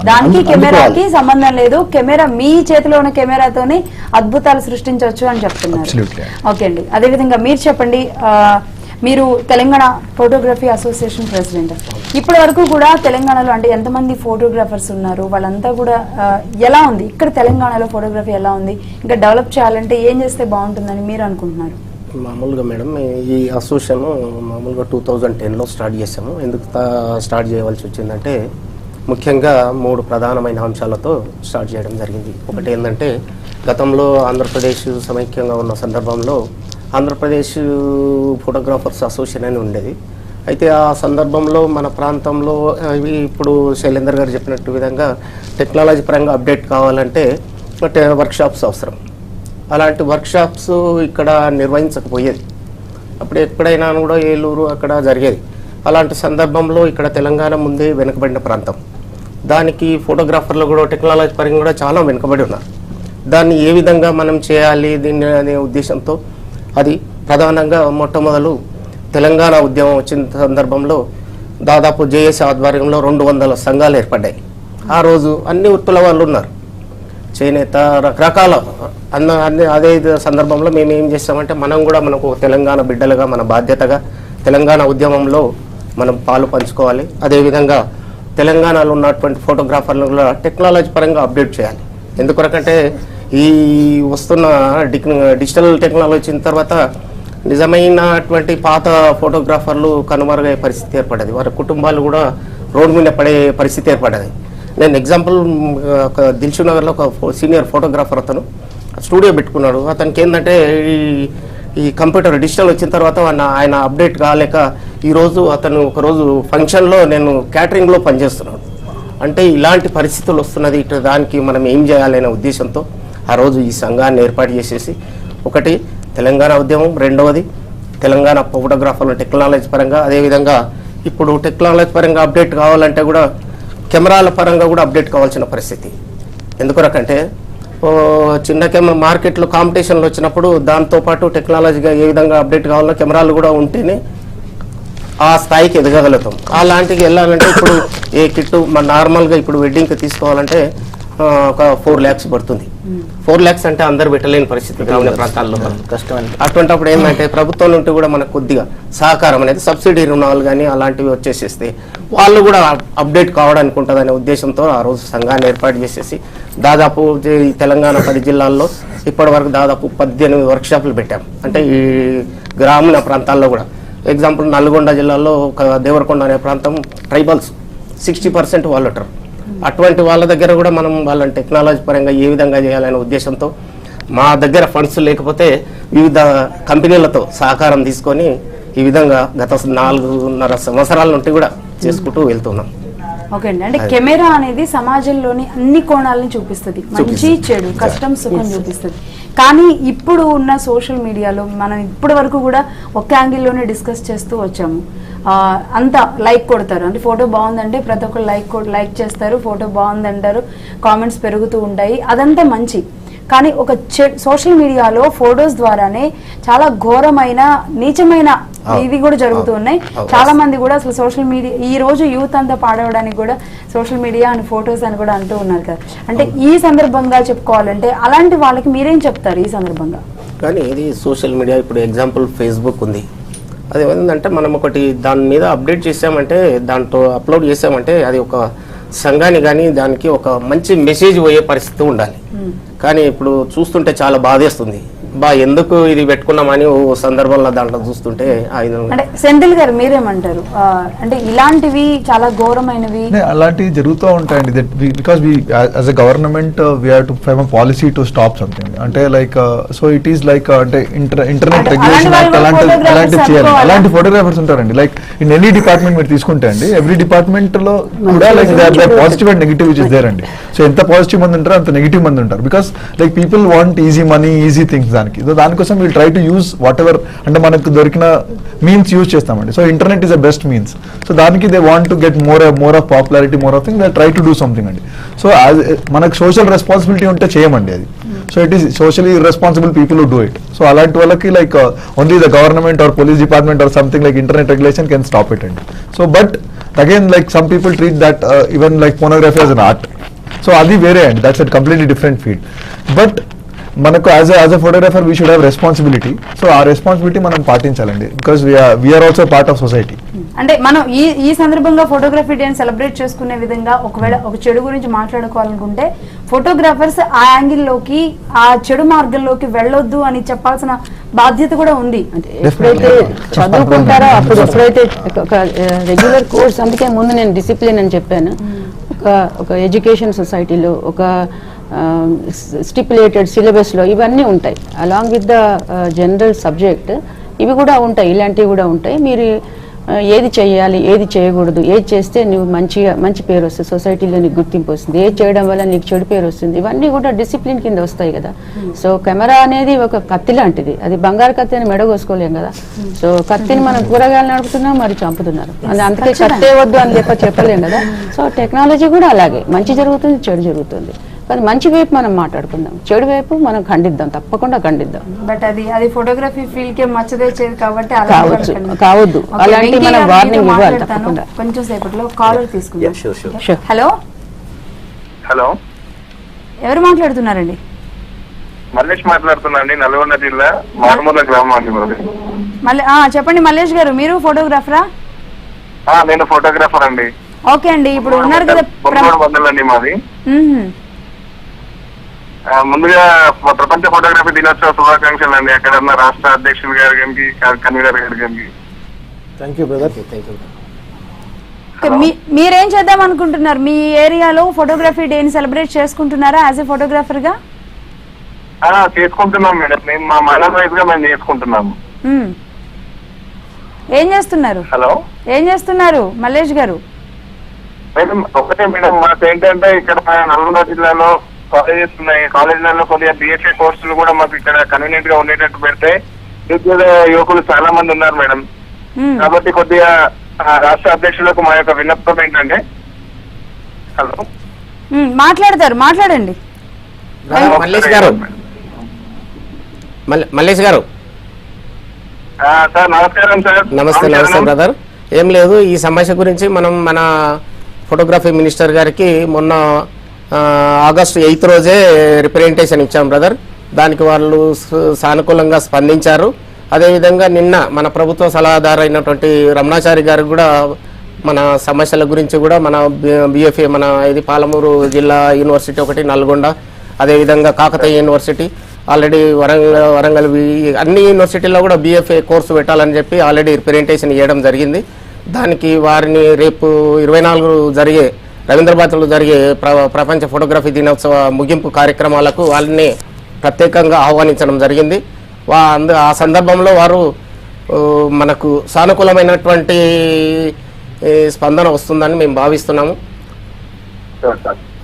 దానికి కెమెరాకి సంబంధం లేదు. కెమెరా మీ చేతిలో ఉన్న కెమెరాతోనే అద్భుతాలు సృష్టించవచ్చు అని చెప్తున్నారు. ఓకే అండి. అదేవిధంగా మీరు చెప్పండి, మీరు తెలంగాణ ఫోటోగ్రఫీ అసోసియేషన్ ప్రెసిడెంట్. ఇప్పటి వరకు కూడా తెలంగాణలో అంటే ఎంతమంది ఫోటోగ్రాఫర్స్ ఉన్నారు, వాళ్ళంతా కూడా ఎలా ఉంది ఇక్కడ తెలంగాణలో ఫోటోగ్రఫీ ఎలా ఉంది, ఇంకా డెవలప్ చేయాలంటే ఏం చేస్తే బాగుంటుందని మీరు అనుకుంటున్నారు? మామూలుగా మేడం ఈ అసోసియేషన్ మామూలుగా 2010లో స్టార్ట్ చేసాము. ఎందుకు స్టార్ట్ చేయవలసి వచ్చిందంటే ముఖ్యంగా 3 ప్రధానమైన అంశాలతో స్టార్ట్ చేయడం జరిగింది. ఒకటి ఏంటంటే గతంలో ఆంధ్రప్రదేశ్ సమైక్యంగా ఉన్న సందర్భంలో ఆంధ్రప్రదేశ్ ఫోటోగ్రాఫర్స్ అసోసియేషన్ అని ఉండేది. అయితే ఆ సందర్భంలో మన ప్రాంతంలో ఇప్పుడు శైలేందర్ గారు చెప్పినట్టు విధంగా టెక్నాలజీ పరంగా అప్డేట్ కావాలంటే వర్క్షాప్స్ అవసరం. అలాంటి వర్క్షాప్స్ ఇక్కడ నిర్వహించకపోయేది. అప్పుడు ఎక్కడైనా కూడా ఏలూరు అక్కడ జరిగేది. అలాంటి సందర్భంలో ఇక్కడ తెలంగాణ ముందే వెనుకబడిన ప్రాంతం. దానికి ఫోటోగ్రాఫర్లు కూడా టెక్నాలజీ పరంగా కూడా చాలా వెనుకబడి ఉన్నారు. దాన్ని ఏ విధంగా మనం చేయాలి దీన్ని అనే ఉద్దేశంతో అది ప్రధానంగా మొట్టమొదలు తెలంగాణ ఉద్యమం వచ్చిన సందర్భంలో దాదాపు జేఏసీ ఆధ్వర్యంలో 200 సంఘాలు ఏర్పడ్డాయి. ఆ రోజు అన్ని వృత్తుల వాళ్ళు ఉన్నారు, చేనేత రకరకాల అదే సందర్భంలో మేము ఏం చేస్తామంటే మనం కూడా మనకు తెలంగాణ బిడ్డలుగా మన బాధ్యతగా తెలంగాణ ఉద్యమంలో మనం పాలు పంచుకోవాలి. అదేవిధంగా తెలంగాణలో ఉన్నటువంటి ఫోటోగ్రాఫర్లను కూడా టెక్నాలజీ పరంగా అప్డేట్ చేయాలి. ఎందుకంటే ఈ వస్తున్న డిజిటల్ టెక్నాలజీ వచ్చిన తర్వాత నిజమైనటువంటి పాత ఫోటోగ్రాఫర్లు కనుమరుగయ్యే పరిస్థితి ఏర్పడ్డది. వారి కుటుంబాలు కూడా రోడ్డు మీద పడే పరిస్థితి ఏర్పడ్డది. నేను ఎగ్జాంపుల్ దిల్షుక్ నగర్లో ఒక సీనియర్ ఫోటోగ్రాఫర్ అతను స్టూడియో పెట్టుకున్నాడు. అతనికి ఏంటంటే ఈ కంప్యూటర్ డిజిటల్ వచ్చిన తర్వాత ఆయన అప్డేట్ కాలేక ఈరోజు అతను ఒకరోజు ఫంక్షన్లో నేను క్యాటరింగ్లో పనిచేస్తున్నాను. అంటే ఇలాంటి పరిస్థితులు వస్తున్నది. ఇటు దానికి మనం ఏం చేయాలనే ఉద్దేశంతో ఆ రోజు ఈ సంఘాన్ని ఏర్పాటు చేసేసి ఒకటి తెలంగాణ ఉద్యమం, రెండవది తెలంగాణ ఫోటోగ్రాఫర్లు టెక్నాలజీ పరంగా, అదేవిధంగా ఇప్పుడు టెక్నాలజీ పరంగా అప్డేట్ కావాలంటే కూడా కెమెరాల పరంగా కూడా అప్డేట్ కావాల్సిన పరిస్థితి. ఎందుకంటే చిన్న కెమెరా మార్కెట్లో కాంపిటీషన్లు వచ్చినప్పుడు దాంతోపాటు టెక్నాలజీగా ఏ విధంగా అప్డేట్ కావాలన్నా కెమెరాలు కూడా ఉంటేనే ఆ స్థాయికి ఎదగలుగుతాం. అలాంటికి వెళ్ళాలంటే ఇప్పుడు ఏ కిట్టు మన నార్మల్గా ఇప్పుడు వెడ్డింగ్కి తీసుకోవాలంటే ఒక 4 lakhs పడుతుంది. 4 lakhs అంటే అందరు పెట్టలేని పరిస్థితి గ్రామీణ ప్రాంతాల్లో కష్టం. అటువంటిప్పుడు ఏంటంటే ప్రభుత్వం నుండి కూడా మనకు కొద్దిగా సహకారం అనేది సబ్సిడీ రుణాలు కానీ అలాంటివి వచ్చేసేస్తే వాళ్ళు కూడా అప్డేట్ కావడానికి ఉంటుందనే ఉద్దేశంతో ఆ రోజు సంఘాన్ని ఏర్పాటు చేసేసి దాదాపు ఈ తెలంగాణ 10 జిల్లాల్లో ఇప్పటి వరకు దాదాపు 18 వర్క్షాపులు పెట్టాం. అంటే ఈ గ్రామీణ ప్రాంతాల్లో కూడా ఎగ్జాంపుల్ నల్గొండ జిల్లాలో ఒక దేవరకొండ అనే ప్రాంతం ట్రైబల్స్ 60% వాళ్ళు ఉంటారు. అటువంటి వాళ్ళ దగ్గర కూడా మనం వాళ్ళని టెక్నాలజీ పరంగా ఏ విధంగా చేయాలనే ఉద్దేశంతో మా దగ్గర ఫండ్స్ లేకపోతే వివిధ కంపెనీలతో సహకారం తీసుకొని ఈ విధంగా గత 4.5 సంవత్సరాల నుండి కూడా చేసుకుంటూ వెళ్తున్నాం. ఓకే అండి. అంటే కెమెరా అనేది సమాజంలోని అన్ని కోణాలని చూపిస్తుంది, మంచి చెడు కష్టం సుఖం చూపిస్తుంది. కానీ ఇప్పుడు ఉన్న సోషల్ మీడియాలో మనం ఇప్పటి వరకు కూడా ఒక యాంగిల్లోనే డిస్కస్ చేస్తూ వచ్చాము. అంతా లైక్ కొడతారు, అంటే ఫోటో బాగుందంటే ప్రతి ఒక్కరు లైక్ చేస్తారు, ఫోటో బాగుందంటారు, కామెంట్స్ పెరుగుతూ ఉంటాయి, అదంతా మంచి. కానీ ఒక సోషల్ మీడియాలో ఫొటోస్ ద్వారానే చాలా ఘోరమైన నీచమైన ఇవి కూడా జరుగుతూ ఉన్నాయి. చాలా మంది కూడా అసలు సోషల్ మీడియా ఈ రోజు యూత్ అంతా పాడవడానికి కూడా సోషల్ మీడియా అండ్ ఫొటోస్ అని కూడా అంటూ ఉన్నారు కదా. అంటే ఈ సందర్భంగా చెప్పుకోవాలంటే అలాంటి వాళ్ళకి మీరేం చెప్తారు ఈ సందర్భంగా? కానీ ఇది సోషల్ మీడియా ఇప్పుడు ఎగ్జాంపుల్ ఫేస్బుక్ ఉంది. అది ఏంటంటే మనం ఒకటి దాని మీద అప్డేట్ చేసామంటే దాంట్లో అప్లోడ్ చేసామంటే అది ఒక సంఘాన్ని కానీ దానికి ఒక మంచి మెసేజ్ పోయే పరిస్థితి ఉండాలి. కానీ ఇప్పుడు చూస్తుంటే చాలా బాధేస్తుంది. ఎందుకు ఇది పెట్టుకున్నామని ఓ సందర్భంలో దాంట్లో చూస్తుంటే అంటే సెంథిల్ గారు మీరేమంటారు? అంటే ఇలాంటివి చాలా ఘోరమైనవి అలాంటివి జరుగుతూ ఉంటాయండి. Because we as a government we have to frame a policy to stop something. అంటే like so it is like అంటే ఇంటర్నెట్ రెగ్యులేషన్ అలాంటివి చేయాలి. అలాంటి ఫోటోగ్రాఫర్స్ ఉంటారండి. లైక్ ఇన్ ఎనీ డిపార్ట్మెంట్ మీరు తీసుకుంటే అండి, ఎవ్రీ డిపార్ట్మెంట్ లో కూడా like positive and negative which is there అండి. సో ఎంత పాజిటివ్ మంది ఉంటారో అంత నెగిటివ్ మంది ఉంటారు. Because like people want easy money, easy things. దానికోసం we'll try to use whatever అంటే మనకు దొరికిన మీన్స్ యూజ్ చేస్తామండి. So internet is the best means. So దానికి they want to get more of popularity, more of thing, they try to do something అండి. సో మనకు సోషల్ రెస్పాన్సిబిలిటీ ఉంటే చేయమండి అది. So it is socially irresponsible people who do it. So అలాంటి వాళ్ళకి like only the government or police department or something like internet regulation can stop it అండి. So but again like some people treat that even like pornography as an art. So అది వేరే అండి, that's a completely different field. But మనకు as a photographer we should have responsibility. So ఆ రెస్పాన్సిబిలిటీ మనం పాటించాలండి. Because we are also part of society. అంటే మనం ఈ సందర్భంగా ఫోటోగ్రఫీ డే సెలబ్రేట్ చేసుకునే విధంగా ఒకవేళ ఒక చెడు గురించి మాట్లాడుకోవాలనుకుంటే ఫోటోగ్రాఫర్స్ ఆ యాంగిల్లోకి, ఆ చెడు మార్గంలోకి వెళ్ళొద్దు అని చెప్పాల్సిన బాధ్యత కూడా ఉంది. ఎప్పుడైతే చదువుకుంటారో అప్పుడు ఎప్పుడైతే ఒక రెగ్యులర్ కోర్స్, అందుకే ముందు నేను డిసిప్లిన్ అని చెప్పాను. ఒక ఎడ్యుకేషన్ సొసైటీలో ఒక స్టిపులేటెడ్ సిలబస్లో ఇవన్నీ ఉంటాయి. Along with the general subject ఇవి కూడా ఉంటాయి, ఇలాంటివి కూడా ఉంటాయి. మీరు ఏది చేయాలి, ఏది చేయకూడదు, ఏది చేస్తే నువ్వు మంచి పేరు వస్తుంది, సొసైటీలో నీకు గుర్తింపు వస్తుంది, ఏది చేయడం వల్ల నీకు చెడు పేరు వస్తుంది, ఇవన్నీ కూడా డిసిప్లిన్ కింద వస్తాయి కదా. సో కెమెరా అనేది ఒక కత్తి లాంటిది. అది బంగారు కత్తి అని మెడగోసుకోలేం కదా. సో కత్తిని మనం కూరగాయలు నడుపుతున్నాం, మరి చంపుతున్నారు. అందుకే కత్తే వద్దు అని చెప్పలేం కదా. సో టెక్నాలజీ కూడా అలాగే, మంచి జరుగుతుంది, చెడు జరుగుతుంది. కానీ మంచి వైపు మనం మాట్లాడుకుందాం, చెడు వైపు మనం ఖండిద్దాం, తప్పకుండా ఖండిద్దాం. బట్ అది ఫోటోగ్రఫీ ఫీల్డ్ కే మచ్చదే చేయదు కాబట్టి కావద్దు. అలాంటి మనం వార్నింగ్ ఇవ్వాలి తప్పకుండా. కొంచెం సేపట్లో కాలర్ తీసుకుందాం. హలో హలో, ఎవరు మాట్లాడుతున్నారండి? మల్లేష్ మాట్లాడుతున్నాండి, నల్గొండ జిల్లా మారుమూల గ్రామం అండి. మళ్ళీ చెప్పండి మల్లేష్ గారు, మీరు ఫోటోగ్రాఫరా? నేను ఫోటోగ్రాఫర్ అండి. ఓకే అండి, ఇప్పుడు ఉన్నారు కదా వందలండి మాది. ముందుగా ప్రపంచ ఫోటోగ్రఫీ దినోత్సవ శుభాకాంక్షలు అండి. అక్కడ ఉన్న రాష్ట్ర అధ్యక్షులు గారు కానీ కన్వీనర్ గారు కానీ. Thank you brother. మీరేం చేద్దాం అనుకుంటున్నారు? మీ ఏరియాలో ఫోటోగ్రఫీ డేని సెలబ్రేట్ చేసుకుంటున్నారా యాజ్ ఎ ఫోటోగ్రాఫర్ గా? చేసుకుంటున్నాం మేడం, మేము మా మండలం వైజ్ గా మేము చేసుకుంటున్నాము. ఏం చేస్తున్నారు? హలో, ఏం చేస్తున్నారు మల్లేష్ గారు? మేడం ఒకటే మేడం, మాకు ఏంటంటే ఇక్కడ నల్గొండ జిల్లాలో కాలేజెస్ ఉన్నాయి. కాలేజీలలో కొద్దిగా బిఎస్ఏ కోర్సులు కూడా మాకు ఇక్కడ కన్వీనియంట్ గా ఉండేటట్టు పెడితే నిరుద్యోగ యువకులు చాలా మంది ఉన్నారు మేడం. కాబట్టి కొద్దిగా రాష్ట్ర అధ్యక్షులకు మా యొక్క విన్నపం ఏంటంటే. హలో, మాట్లాడండి. మల్లేష్ గారు సార్ నమస్కారం సార్. నమస్తే బ్రదర్. ఏం లేదు, ఈ సమస్య గురించి మనం మన ఫోటోగ్రఫీ మినిస్టర్ గారికి మొన్న ఆగస్టు 8 రోజే రిప్రజెంటేషన్ ఇచ్చాం బ్రదర్. దానికి వాళ్ళు సానుకూలంగా స్పందించారు. అదేవిధంగా నిన్న మన ప్రభుత్వ సలహాదారు అయినటువంటి రమణాచారి గారికి కూడా మన సమస్యల గురించి కూడా మన బిఎఫ్ఏ మన ఇది పాలమూరు జిల్లా యూనివర్సిటీ ఒకటి, నల్గొండ, అదేవిధంగా కాకతీయ యూనివర్సిటీ, ఆల్రెడీ వరంగల్ అన్ని యూనివర్సిటీల్లో కూడా బిఎఫ్ఏ కోర్సు పెట్టాలని చెప్పి ఆల్రెడీ రిప్రజెంటేషన్ ఇవ్వడం జరిగింది. దానికి వారిని రేపు 24 జరిగే రవీంద్రభారతిలో జరిగే ప్రపంచ ఫోటోగ్రఫీ దినోత్సవ ముగింపు కార్యక్రమాలకు వాళ్ళని ప్రత్యేకంగా ఆహ్వానించడం జరిగింది. ఆ సందర్భంలో వారు మనకు సానుకూలమైనటువంటి స్పందన వస్తుందని మేము భావిస్తున్నాము.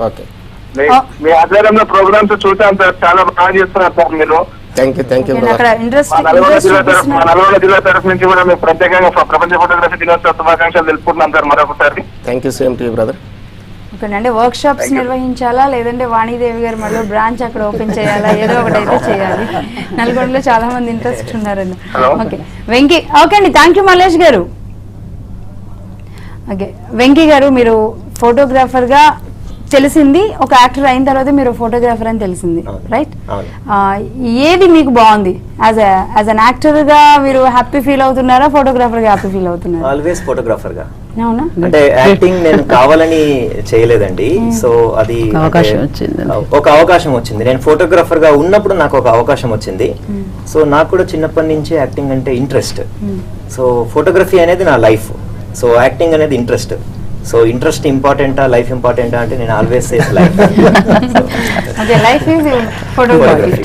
ఓకే, మీ ఆధ్వర్యంలో ప్రోగ్రామ్స్ చూసాం సార్, చాలా బాగా చేస్తున్నారు సార్ మీరు. Thank you. నల్గొండ జిల్లా తరఫు నుంచి కూడా మేము ప్రత్యేకంగా ప్రపంచ ఫోటోగ్రఫీ దినోత్సవ శుభాకాంక్షలు తెలుపుకుంటున్నాం సార్ మరొకసారి. Thank you, same to you brother. ఓకేనండి, వర్క్ షాప్స్ నిర్వహించాలా లేదంటే వాణిదేవి గారు మళ్ళీ బ్రాంచ్ అక్కడ ఓపెన్ చేయాలా, ఏదో ఒకటి అయితే చేయాలి. నల్గొండలో చాలా మంది ఇంట్రెస్ట్ ఉన్నారండి. ఓకే వెంకీ, ఓకే అండి, థ్యాంక్ యూ మల్లేష్ గారు. ఓకే వెంకీ గారు, మీరు ఫోటోగ్రాఫర్ గా తెలిసింది, ఒక యాక్టర్ అయిన తర్వాత మీరు ఫోటోగ్రాఫర్ అని తెలిసింది, రైట్? ఏది మీకు బాగుంది? యాజ్ అన్ యాక్టర్ గా మీరు హ్యాపీ ఫీల్ అవుతున్నారా, ఫోటోగ్రాఫర్ గా హ్యాపీ ఫీల్ అవుతున్నారా? ఆల్వేస్ ఫోటోగ్రాఫర్ గా. అవునా? అంటే యాక్టింగ్ నేను కావాలని చేయలేదండి. సో అది అవకాశం వచ్చింది. ఒక అవకాశం వచ్చింది. నేను ఫోటోగ్రాఫర్ గా ఉన్నప్పుడు నాకు ఒక అవకాశం వచ్చింది. సో నాకు కూడా చిన్నప్పటి నుంచి యాక్టింగ్ అంటే ఇంట్రెస్ట్. సో ఫోటోగ్రఫీ అనేది నా లైఫ్. సో యాక్టింగ్ అనేది ఇంట్రెస్ట్. సో ఇంట్రెస్ట్ ఇంపార్టెంటా లైఫ్ ఇంపార్టెంటా అంటే నేను always says life. Okay, life is photography.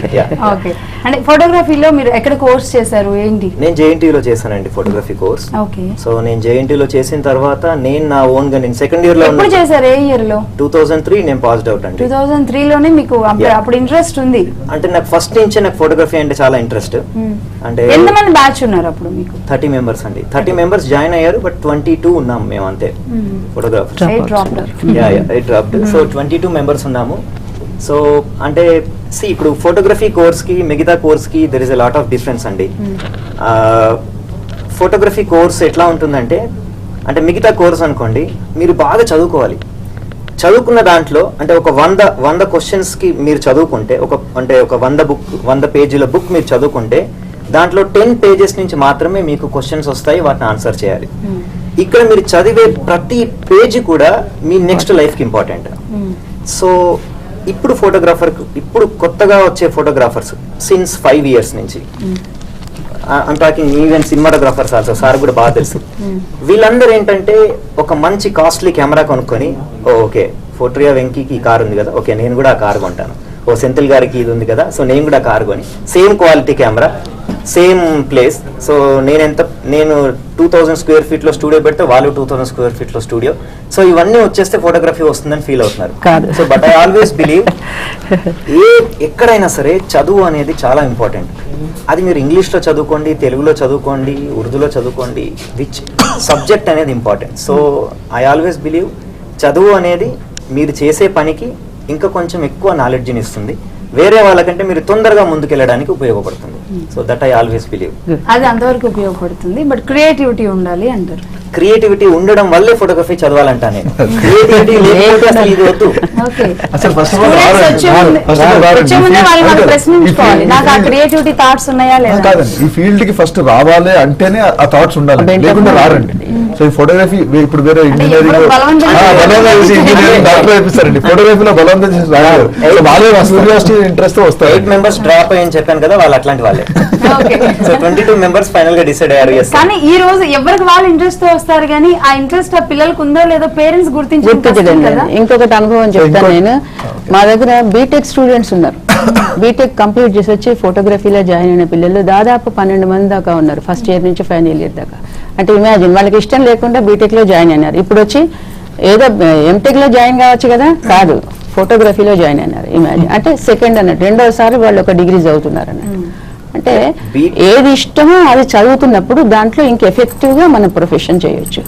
Okay, అంటే ఫోటోగ్రఫీలో మీరు ఎక్కడ కోర్స్ చేశారు, ఏంటి? నేను జేఎన్టీయూలో చేశానండి ఫోటోగ్రఫీ కోర్స్. ఓకే. సో నేను జేఎన్టీయూలో చేసిన తర్వాత నేను నా ఓన్ గా నేను సెకండ్ ఇయర్ లో ఎప్పుడు చేశారు, ఏ ఇయర్ లో? 2003 నేను పాస్డ్ అవుట్ అండి. 2003 లోనే మీకు అప్పుడు ఇంట్రెస్ట్ ఉంది? అంటే నాకు ఫస్ట్ నుంచే నాకు ఫోటోగ్రఫీ అంటే చాలా ఇంట్రెస్ట్. అంటే ఎంతమంది బ్యాచ్ ఉన్నారు అప్పుడు మీకు? 30 మెంబర్స్ అండి. 30 మెంబర్స్ జాయిన్ అయ్యారు, బట్ 22 ఉన్నాం మేము అంతే ఫోటోగ్రాఫర్స్. సో 22 మెంబర్స్ ఉన్నాము. సో అంటే ఇప్పుడు ఫోటోగ్రఫీ కోర్స్ కి మిగతా కోర్స్ కి there is a lot of difference అండి. ఫోటోగ్రఫీ కోర్స్ ఎట్లా ఉంటుందంటే, అంటే మిగతా కోర్స్ అనుకోండి, మీరు బాగా చదువుకోవాలి. చదువుకున్న దాంట్లో అంటే ఒక 100 క్వశ్చన్స్ కి మీరు చదువుకుంటే ఒక 100 పేజీల బుక్ మీరు చదువుకుంటే దాంట్లో 10 పేజెస్ నుంచి మాత్రమే మీకు క్వశ్చన్స్ వస్తాయి, వాటిని ఆన్సర్ చేయాలి. ఇక్కడ మీరు చదివే ప్రతి పేజీ కూడా మీ నెక్స్ట్ లైఫ్కి ఇంపార్టెంట్. సో ఇప్పుడు కొత్తగా వచ్చే ఫోటోగ్రాఫర్స్ సిన్స్ 5 years నుంచి, I'm talking even cinematographers also, sir కూడా బాగా తెలుసు, వీళ్ళందరూ ఏంటంటే ఒక మంచి కాస్ట్లీ కెమెరా కొనుక్కొని, ఓకే ఫోటోరియా వెంకీకి ఈ కార్ ఉంది కదా, ఓకే నేను కూడా ఆ కార్ కొంటాను, ఓ సెంథిల్ గారికి ఇది ఉంది కదా, సో నేను కూడా కార్ కొని, same quality camera, same place. So నేను 2000 square feet లో స్టూడియో పెడితే వాళ్ళు 2000 square feet లో స్టూడియో. సో ఇవన్నీ వచ్చేస్తే ఫోటోగ్రఫీ వస్తుందని ఫీల్ అవుతున్నారు. So but I always believe ఎక్కడైనా సరే చదువు అనేది చాలా ఇంపార్టెంట్. అది మీరు ఇంగ్లీష్లో చదువుకోండి, తెలుగులో చదువుకోండి, ఉర్దూలో చదువుకోండి, విచ్ సబ్జెక్ట్ అనేది important. So I always believe చదువు అనేది మీరు చేసే పనికి ఇంకా కొంచెం ఎక్కువ నాలెడ్జ్ని ఇస్తుంది, వేరే వాళ్ళకంటే మీరు తొందరగా ముందుకెళ్ళడానికి ఉపయోగపడుతుంది. So that I always believe. అది అంతవరకు ఉపయోగపడుతుంది, బట్ క్రియేటివిటీ ఉండాలి అంటారు. క్రియేటివిటీ ఉండడం వల్లే ఫోటోగ్రఫీ చదవాలంటా నేను. క్రియేటివిటీ లేకపోతే అసలు ఇది వద్దు. అసలు ఫస్ట్ ఆఫ్ వచ్చే ముందే వాళ్ళు ప్రశ్నించుకోవాలి, నాకు ఆ క్రియేటివిటీ థాట్స్ ఉన్నాయా లేదా. కాదండి, ఈ ఫీల్డ్ కి ఫస్ట్ రావాలి అంటేనే ఆ థాట్స్ ఉండాలి, లేకుండా రారండి. సో ఈ ఫోటోగ్రఫీ ఇప్పుడు వేరే ఇంజనీరింగ్ డాక్టర్ అయిపోతారండి, ఫోటోగ్రఫీలో బలవంతం చేసి రాయాలి. వాళ్ళే క్యూరియాసిటీ ఇంట్రెస్ట్ తో వస్తారు. 8 members డ్రాప్ అయ్యని చెప్పాను కదా, వాళ్ళు అట్లాంటి వాళ్ళే. సో 22 members ఫైనల్ గా డిసైడ్ అయ్యారు. కానీ ఈ రోజు ఎవరికి వాళ్ళు ఇంట్రెస్ట్ తో వస్తారు, కానీ ఆ ఇంట్రెస్ట్ ఆ పిల్లలకు ఉందో లేదో పేరెంట్స్ గుర్తించలేదు కదా. ఇంకొకటి అనుభవం చెప్తాను నేను. మా దగ్గర బీటెక్ స్టూడెంట్స్ ఉన్నారు. బీటెక్ కంప్లీట్ చేసి వచ్చి ఫోటోగ్రఫీలో జాయిన్ అయిన పిల్లలు దాదాపు 12 మంది దాకా ఉన్నారు, ఫస్ట్ ఇయర్ నుంచి ఫైనల్ ఇయర్ దాకా. అంటే ఇమాజిన్, వాళ్ళకి ఇష్టం లేకుండా బీటెక్ లో జాయిన్ అయినారు. ఇప్పుడు వచ్చి ఏదో ఎంటెక్ లో జాయిన్ కావచ్చు కదా, కాదు ఫోటోగ్రఫీలో జాయిన్ అయినారు. ఇమాజిన్, అంటే సెకండ్ అన్నట్టు, రెండోసారి వాళ్ళు ఒక డిగ్రీ చదువుతున్నారు అన్నట్టు. అంటే ఏది ఇష్టమో అది చదువుతున్నప్పుడు దాంట్లో ఇంక ఎఫెక్టివ్ గా మనం ప్రొఫెషన్ చేయొచ్చు.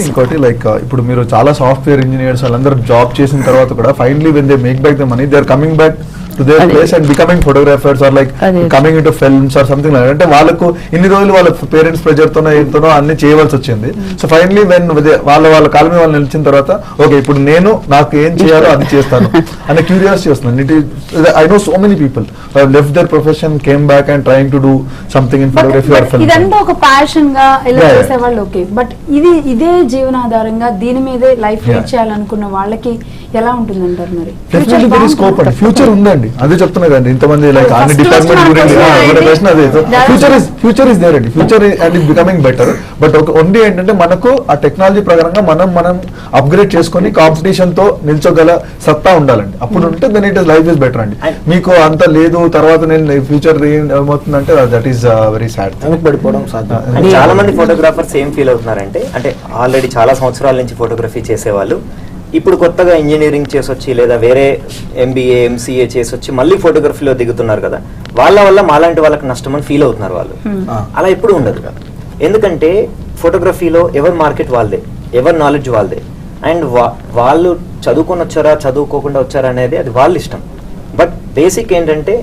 ఇంకోటి లైక్ ఇప్పుడు మీరు చాలా సాఫ్ట్వేర్ ఇంజనీర్స్ వాళ్ళందరూ జాబ్ చేసిన తర్వాత కూడా finally when they make back the money they are coming back to their place and becoming photographers or like coming into films or something like that. అంటే వాళ్ళకు ఇన్ని రోజులు వాళ్ళ పేరెంట్స్ ప్రెజర్ తోనో అన్ని చేయవలసి వచ్చింది. సో ఫైనలీ వెన్ వాళ్ళ కాలం మీద వాళ్ళు నిలిచిన తర్వాత ఓకే ఇప్పుడు నాకు ఏం చేయాలో అది చేస్తాను అనే క్యూరియాసిటీ వస్తుంది. I know so many people left their profession, came back and trying to do something in photography or film. ఇదంతా ఒక ప్యాషన్ గా ఇలా చేసేవాళ్ళు ఓకే, బట్ ఇదే జీవనాధారంగా దీని మీదే లైఫ్ లీడ్ చేయాలనుకున్న వాళ్ళకి ఎలా ఉంటుంది అంటారు? మరి ఫ్యూచర్ ఉందండి, అదే చెప్తున్నా కదండి. ఇంతమంది లైక్ అన్ని డిపార్ట్మెంట్ గురించి ప్రశ్న అదే. ఫ్యూచర్ ఇస్ దేర్ అండి, future and it becoming better. But only ఏంటంటే మనకు ఆ టెక్నాలజీ ప్రకారంగా మనం అప్గ్రేడ్ చేసుకొని కాంపిటీషన్ తో నిల్చోగల సత్తా ఉండాలండి. అప్పుడు ఉంటే then it is life is better అండి. మీకు అంత లేదు, తర్వాత నేను ఫ్యూచర్ ఏమవుతుందంటే దట్ ఈస్ వెరీ సాడ్. పడిపోవడం సాధ్యం. చాలా మంది ఫోటోగ్రాఫర్స్ ఏం ఫీల్ అవుతున్నారంటే, అంటే ఆల్రెడీ చాలా సంవత్సరాల నుంచి ఫోటోగ్రఫీ చేసేవాళ్ళు ఇప్పుడు కొత్తగా ఇంజనీరింగ్ చేసొచ్చి లేదా వేరే MBA MCA చేసొచ్చి మళ్ళీ ఫోటోగ్రఫీలో దిగుతున్నారు కదా, వాళ్ళ వల్ల మాలాంటి వాళ్ళకి నష్టం అని ఫీల్ అవుతున్నారు వాళ్ళు. అలా ఎప్పుడు ఉండదు, ఎందుకంటే ఫోటోగ్రఫీలో ఎవరి మార్కెట్ వాళ్ళదే, ఎవరి నాలెడ్జ్ వాళ్ళదే. అండ్ వాళ్ళు చదువుకొని వచ్చారా చదువుకోకుండా వచ్చారా అనేది అది వాళ్ళ ఇష్టం. బట్ బేసిక్ ఏంటంటే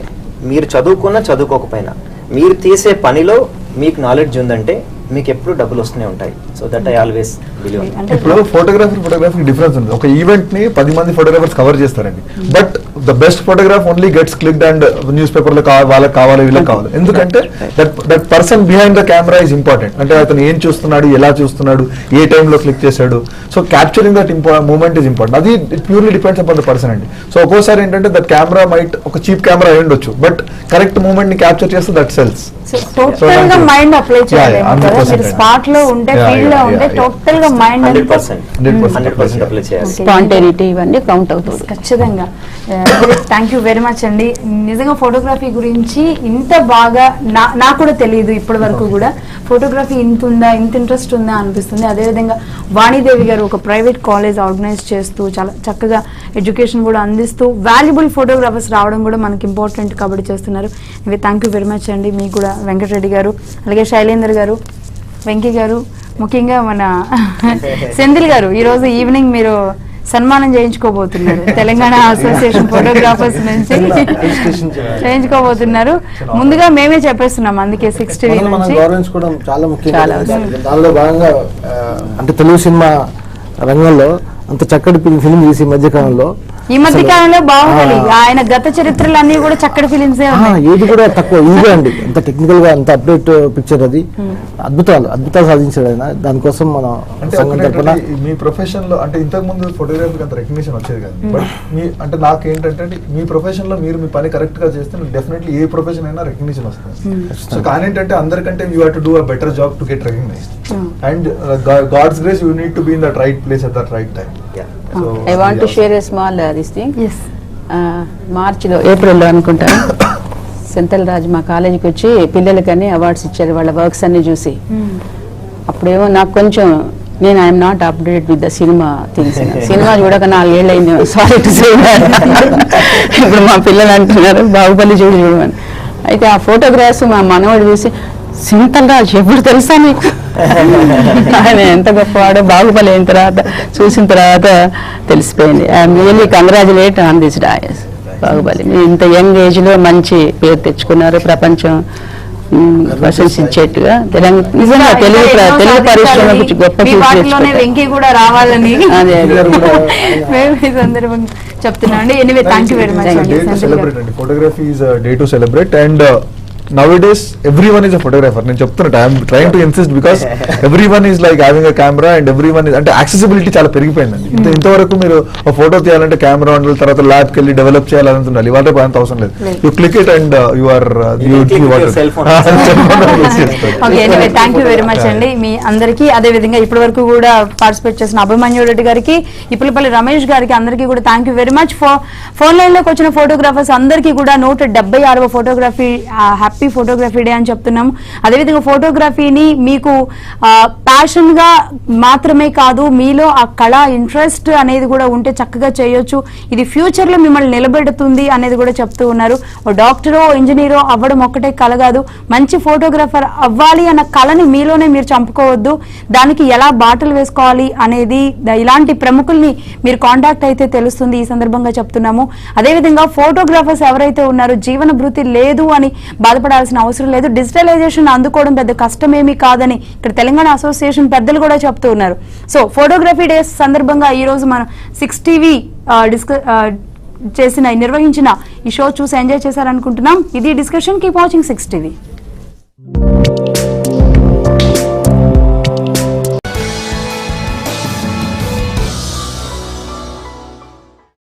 మీరు చదువుకున్నా చదువుకోకపోయినా మీరు చేసే పనిలో మీకు నాలెడ్జ్ ఉందంటే మీకు ఎప్పుడు డబ్బులు వస్తూనే ఉంటాయి. So that I always believe. ఇప్పుడు ఫోటోగ్రఫీ డిఫరెన్స్ ఉంది. ఒక ఈవెంట్ ని 10 మంది ఫోటోగ్రాఫర్స్ కవర్ చేస్తారండి, but the best photograph only gets clicked and news paper లో వాళ్ళకి కావాలి వీళ్ళకి కావాలి. ఎందుకంటే that person behind the camera is important. అంటే అతను ఏం చూస్తున్నాడు, ఎలా చూస్తున్నాడు, ఏ టైంలో క్లిక్ చేశాడు. So capturing that moment is important. అది purely depends upon the person అండి. సో ఒక్కోసారి ఏంటంటే దట్ కెమెరా మైట్ ఒక చీప్ కెమెరా అయి ఉండొచ్చు, బట్ కరెక్ట్ మూమెంట్ ని క్యాప్చర్ చేస్తే దట్ సెల్స్. టోటల్ గా మైండ్ అప్లై చేయాలి. మీరు స్పాట్ లో ఉంటే, ఫీల్డ్ లో ఉంటే టోటల్ గా మైండ్ 100% అప్లై చేయాలి. స్పాంటేనిటీ ఇవన్నీ కౌంట్ అవుతుంది ఖచ్చితంగా. థ్యాంక్ యూ వెరీ మచ్ అండి. నిజంగా ఫోటోగ్రఫీ గురించి ఇంత బాగా నాకు కూడా తెలియదు ఇప్పటి వరకు కూడా. ఫోటోగ్రఫీ ఇంత ఉందా, ఇంత ఇంట్రెస్ట్ ఉందా అనిపిస్తుంది. అదేవిధంగా వాణిదేవి గారు ఒక ప్రైవేట్ కాలేజ్ ఆర్గనైజ్ చేస్తూ చాలా చక్కగా ఎడ్యుకేషన్ కూడా అందిస్తూ వాల్యుబుల్ ఫోటోగ్రాఫర్స్ రావడం కూడా మనకి ఇంపార్టెంట్ కాబట్టి చేస్తున్నారు. థ్యాంక్ యూ వెరీ మచ్ అండి. మీకు కూడా వెంకటరెడ్డి గారు, అలాగే శైలేందర్ గారు, వెంకీ గారు, ముఖ్యంగా మన సెంధిల్ గారు ఈరోజు ఈవినింగ్ మీరు సన్మానం చేయించుకోబోతున్నారు తెలంగాణ అసోసియేషన్ ఫోటోగ్రాఫర్స్ నుంచి చేయించుకోబోతున్నారు. ముందుగా మేమే చెప్పేస్తున్నాం, అందుకే 60 నుంచి గౌరవించుకోవడం చాలా ముఖ్యం. దానిలో భాగంగా అంటే తెలుగు సినిమా రంగంలో అంత చక్కటి ఫిల్మ్ తీసి ఈ మధ్య కాలంలో బాగుంది. ఆయన గత చరిత్రలన్నీ కూడా చక్కటి ఫిలిమ్స్ ఏది కూడా తక్కువ ఈజీ అండి. అంత టెక్నికల్ గా అంత అప్డేట్ పిక్చర్, అది అద్భుతాలు సాధించాడు ఆయన. దానికోసం మనం మీ ప్రొఫెషన్ లో అంటే ఇంతకు ముందు ఫోటోగ్రఫీకి అంత రికగ్నిషన్ వచ్చేది కాదు, బట్ మీ అంటే నాకేంటంటే మీ ప్రొఫెషన్ లో మీరు మీ పని కరెక్ట్ గా చేస్తే మీకు డెఫినెట్లీ ఏ ప్రొఫెషన్ అయినా రికగ్నిషన్ వస్తుంది. సో కానీ ఏంటంటే అందరికంటే you have to do a better job to get recognised and God's grace you need to be in that right place at that right time. I want to share a small this thing. Yes. మార్చిలో ఏప్రిల్లో అనుకుంటాను సెంథల్ రాజ్ మా కాలేజీకి వచ్చి పిల్లలకని అవార్డ్స్ ఇచ్చారు వాళ్ళ వర్క్స్ అన్ని చూసి. అప్పుడేమో నాకు కొంచెం నేను I'm not updated with the cinema things. Cinema చూడక 4 ఏళ్ళు అయింది. Sorry to say. ఇప్పుడు మా పిల్లలు అంటున్నారు బాహుబలి చూడమని. అయితే ఆ ఫోటోగ్రాఫ్స్ మా మనవాడు చూసి, సెంథల్ రాజ్ ఎప్పుడు తెలుసా నీకు, ఆయన ఎంత గొప్పవాడో బాహుబలి అయిన తర్వాత చూసిన తర్వాత తెలిసిపోయింది. I'm really congratulate on this dais. Baahubali ఇంత యంగ్ ఏజ్ లో మంచి పేరు తెచ్చుకున్నారు, ప్రపంచం ప్రశంసించేట్టుగా. నిజంగా తెలుగు పరిశ్రమ గొప్ప వెంకీ కూడా రావాలని సందర్భంగా చెప్తున్నాం అండి. Anyway thank you very much. Photography is a day to celebrate and nowadays everyone is a photographer. నేను చెప్తున్నట్టు I'm trying to insist because everyone is like having a camera and everyone is అంటే యాక్సెసిబిలిటీ చాలా పెరిగిపోయిందండి. ఇంతవరకు మీరు ఒక ఫోటో తీయాలంటే కెమెరా ఉండాలి, తర్వాత ల్యాబ్కి వెళ్ళి డెవలప్ చేయాలని ఉండాలి. ఇవాళ అంత అవసరం లేదు. You click it and you are thank you very much అండి మీ అందరికీ. అదే విధంగా ఇప్పటి వరకు కూడా పార్టిసిపేట్ చేసిన అభిమన్యు రెడ్డి గారికి, ఇప్పులపల్లి రమేష్ గారికి అందరికీ కూడా thank you very much. Phone line లోకి వచ్చిన ఫోటోగ్రాఫర్స్ అందరికీ కూడా 176వ ఫోటోగ్రఫీ హ్యాపీ ఫోటోగ్రఫీ డే అని చెప్తున్నాము. అదేవిధంగా ఫోటోగ్రఫీని మీకు ప్యాషన్ గా మాత్రమే కాదు, మీలో ఆ కళ ఇంట్రెస్ట్ అనేది కూడా ఉంటే చక్కగా చేయొచ్చు. ఇది ఫ్యూచర్ లో మిమ్మల్ని నిలబెడుతుంది అనేది కూడా చెప్తూ ఉన్నారు. ఓ డాక్టరో ఇంజనీరో అవ్వడం ఒక్కటే కళ కాదు, మంచి ఫోటోగ్రాఫర్ అవ్వాలి అన్న కళని మీలోనే మీరు చంపుకోవద్దు. దానికి ఎలా బాటలు వేసుకోవాలి అనేది ఇలాంటి ప్రముఖుల్ని మీరు కాంటాక్ట్ అయితే తెలుస్తుంది. ఈ సందర్భంగా చెప్తున్నాము. అదేవిధంగా ఫోటోగ్రాఫర్స్ ఎవరైతే ఉన్నారో జీవన భృతి లేదు అని బాధపడాల్సిన అవసరం లేదు. డిజిటలైజేషన్ అందుకోవడం పెద్ద కష్టమేమీ కాదని ఇక్కడ తెలంగాణ అసోసియేషన్ పెద్దలు కూడా చెప్తూ ఉన్నారు. సో ఫోటోగ్రఫీ డే సందర్భంగా ఈ రోజు మనం 6 TV నిర్వహించిన ఈ షో చూసి ఎంజాయ్ చేశారనుకుంటున్నాం. ఇది డిస్కషన్. Keep watching 6 TV.